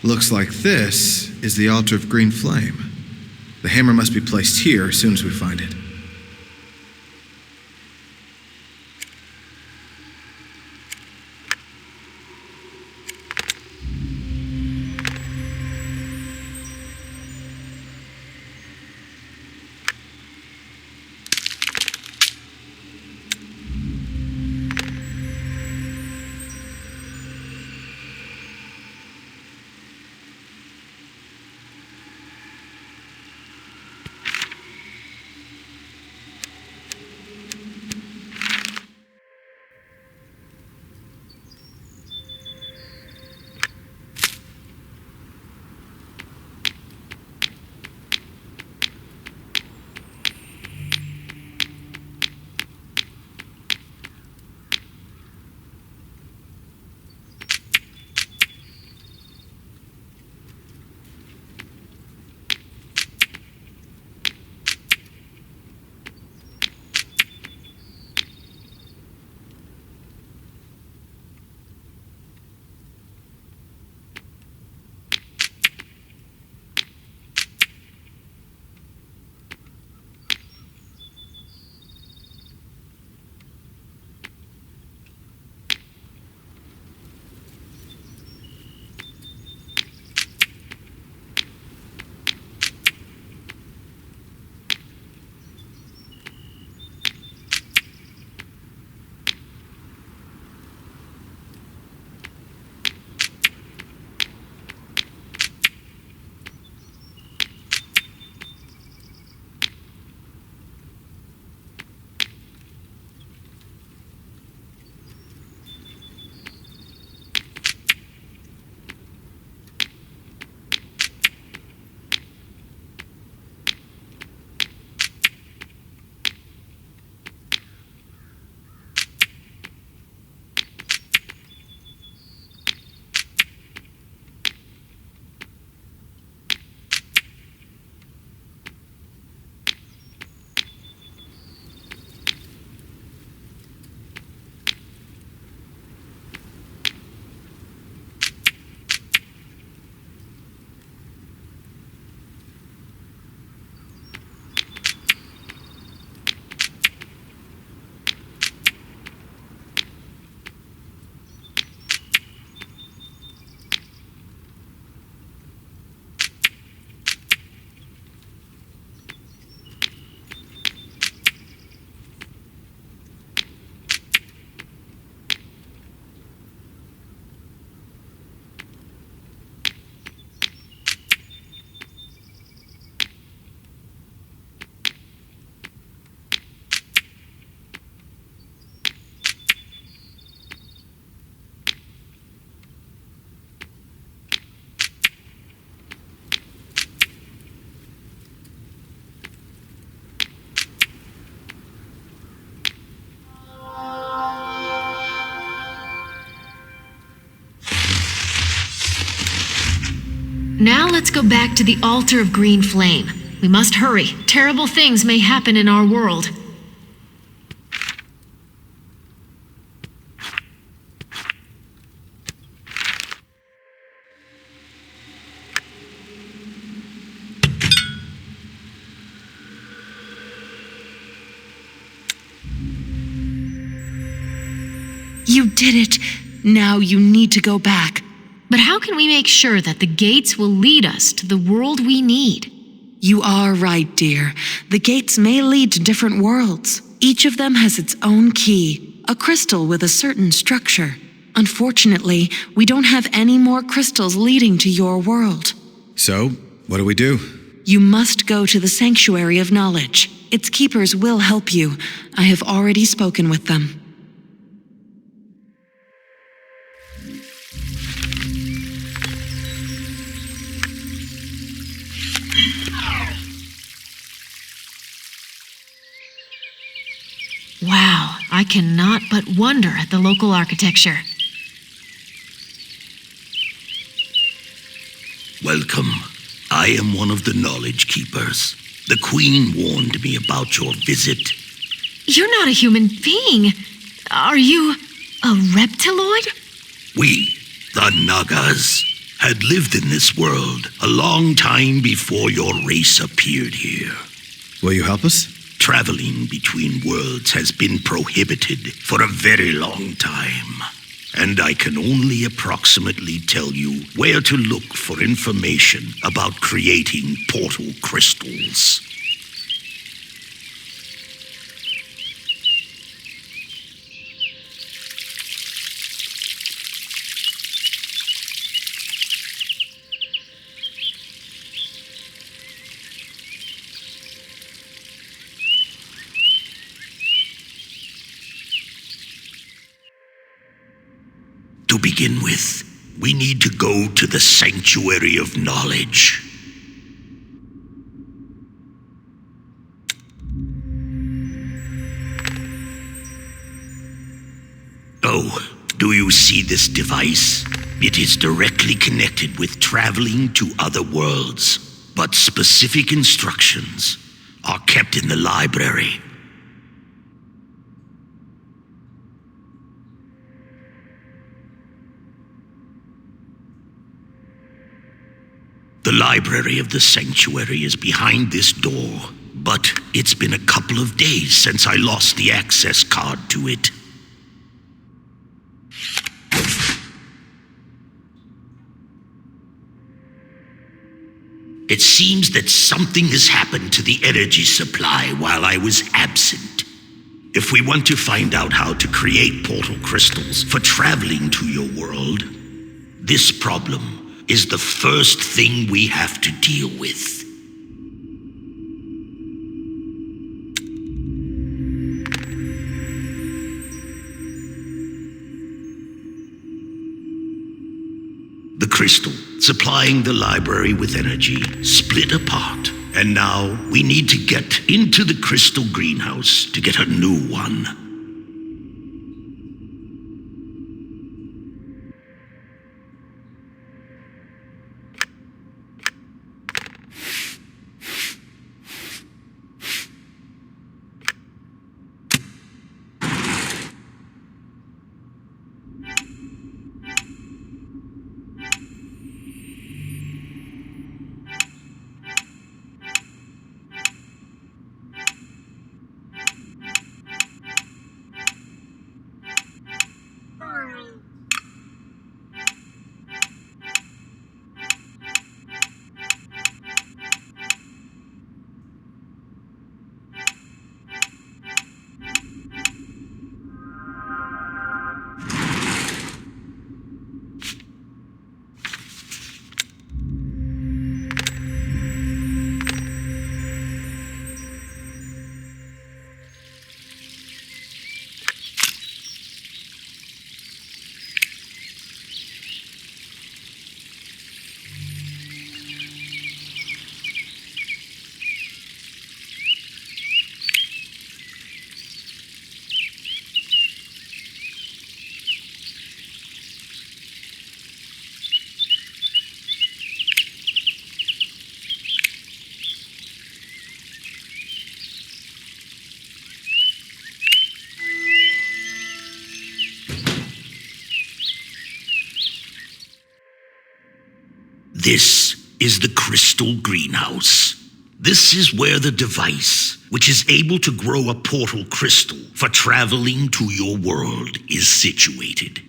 Looks like this is the altar of green flame. The hammer must be placed here as soon as we find it. Now let's go back to the altar of green flame. We must hurry. Terrible things may happen in our world. You did it. Now you need to go back. But how can we make sure that the gates will lead us to the world we need? You are right, dear. The gates may lead to different worlds. Each of them has its own key, a crystal with a certain structure. Unfortunately, we don't have any more crystals leading to your world. So, what do we do? You must go to the Sanctuary of Knowledge. Its keepers will help you. I have already spoken with them. Wow, I cannot but wonder at the local architecture. Welcome. I am one of the Knowledge Keepers. The Queen warned me about your visit. You're not a human being. Are you a reptiloid? We, the Nagas, had lived in this world a long time before your race appeared here. Will you help us? Traveling between worlds has been prohibited for a very long time, and I can only approximately tell you where to look for information about creating portal crystals. To begin with, we need to go to the Sanctuary of Knowledge. Oh, do you see this device? It is directly connected with traveling to other worlds, but specific instructions are kept in the library. The library of the sanctuary is behind this door, but it's been a couple of days since I lost the access card to it. It seems that something has happened to the energy supply while I was absent. If we want to find out how to create portal crystals for traveling to your world, this problem is the first thing we have to deal with. The crystal supplying the library with energy split apart, and now we need to get into the crystal greenhouse to get a new one. This is the crystal greenhouse. This is where the device, which is able to grow a portal crystal for traveling to your world, is situated.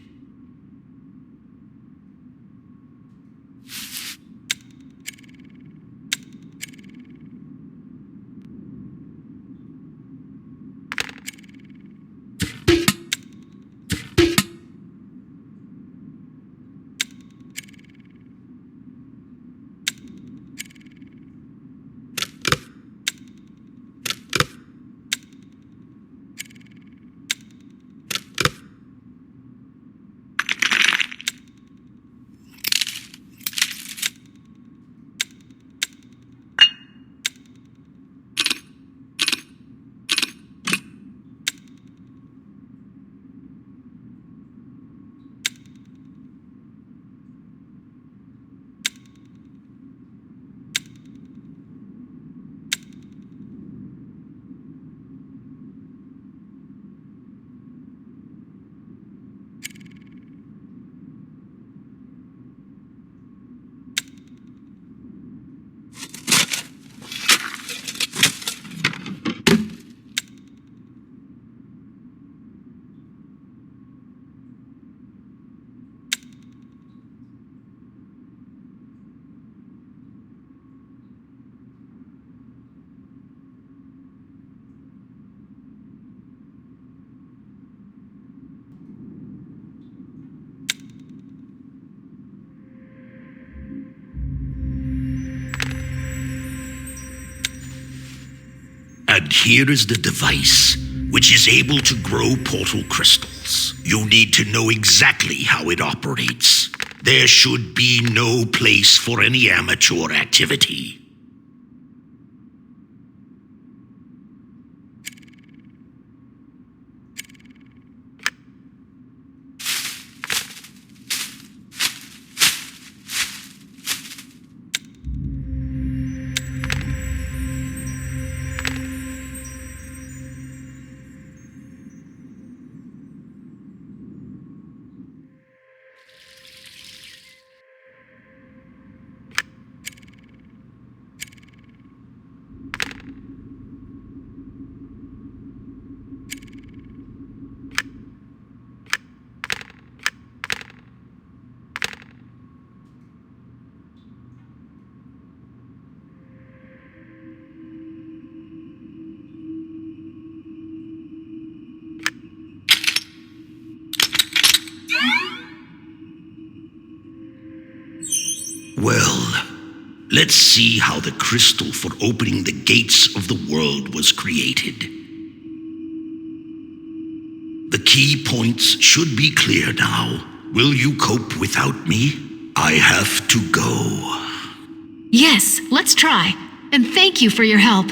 And here is the device, which is able to grow portal crystals. You need to know exactly how it operates. There should be no place for any amateur activity. Well, let's see how the crystal for opening the gates of the world was created. The key points should be clear now. Will you cope without me? I have to go. Yes, let's try. And thank you for your help.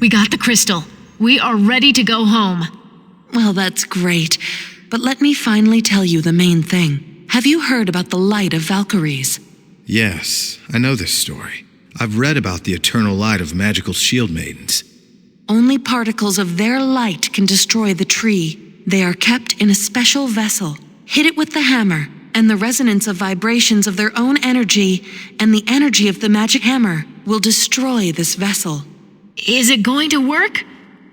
We got the crystal. We are ready to go home. Well, that's great. But let me finally tell you the main thing. Have you heard about the Light of Valkyries? Yes, I know this story. I've read about the eternal light of magical shield maidens. Only particles of their light can destroy the tree. They are kept in a special vessel. Hit it with the hammer, and the resonance of vibrations of their own energy and the energy of the magic hammer will destroy this vessel. Is it going to work?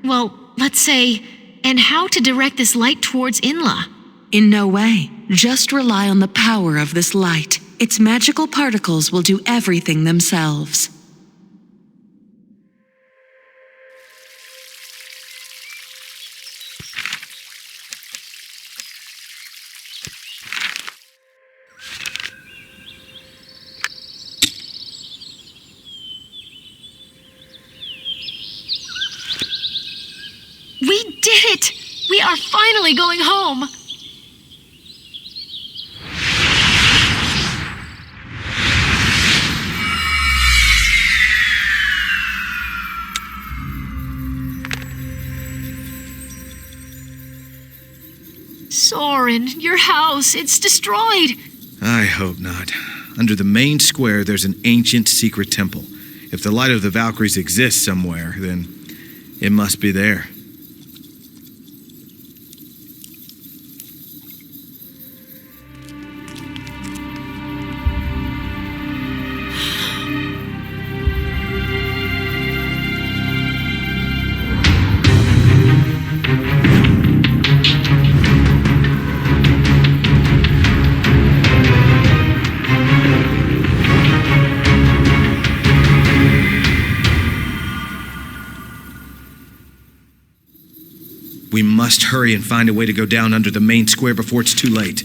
Well, let's say, and how to direct this light towards Inla? In no way. Just rely on the power of this light. Its magical particles will do everything themselves. We did it! We are finally going home! Soren, your house, it's destroyed! I hope not. Under the main square, there's an ancient secret temple. If the Light of the Valkyries exists somewhere, then it must be there. We must hurry and find a way to go down under the main square before it's too late.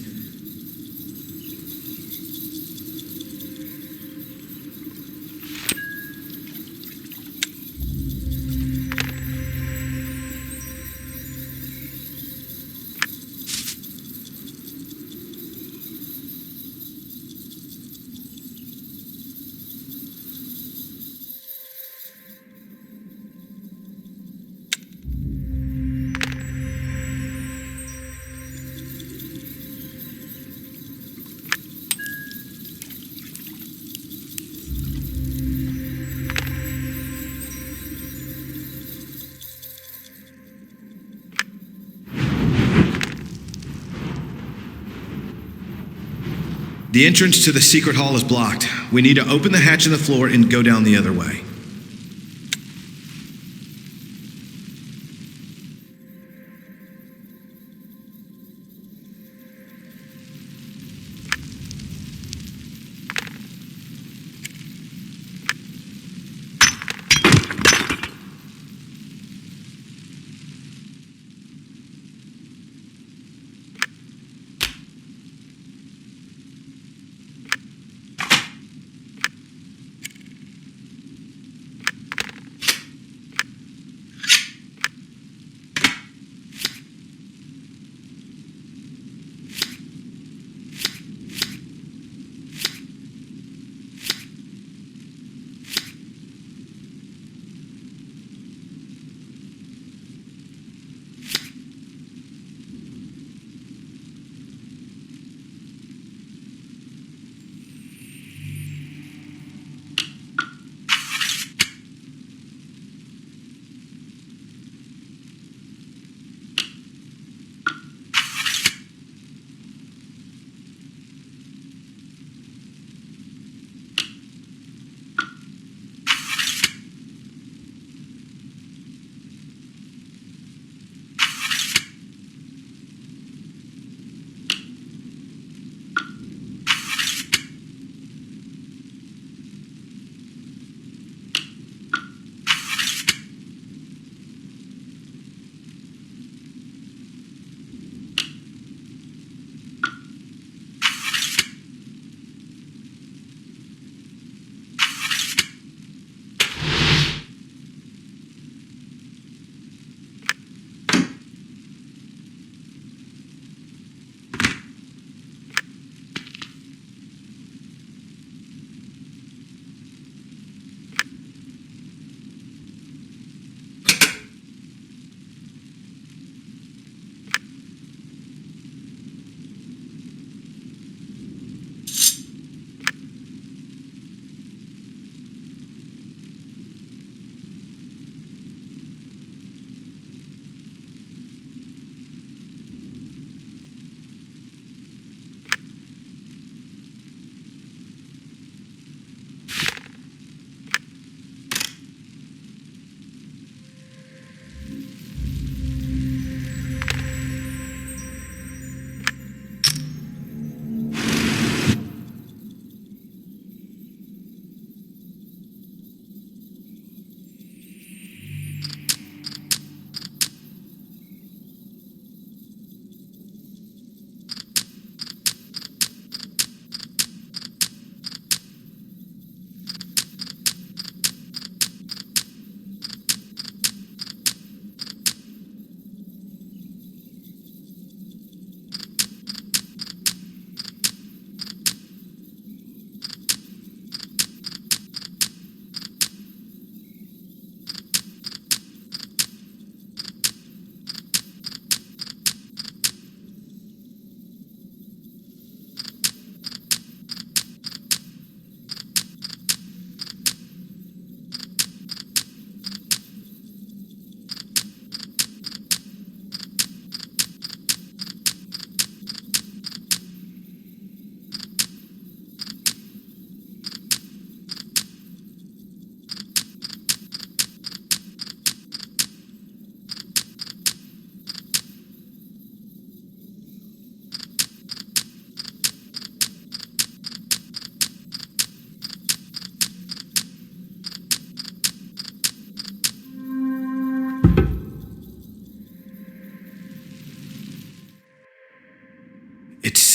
The entrance to the secret hall is blocked. We need to open the hatch in the floor and go down the other way.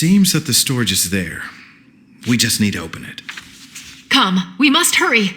seems that the storage is there. We just need to open it. Come, we must hurry.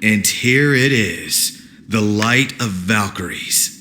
And here it is, the Light of Valkyries.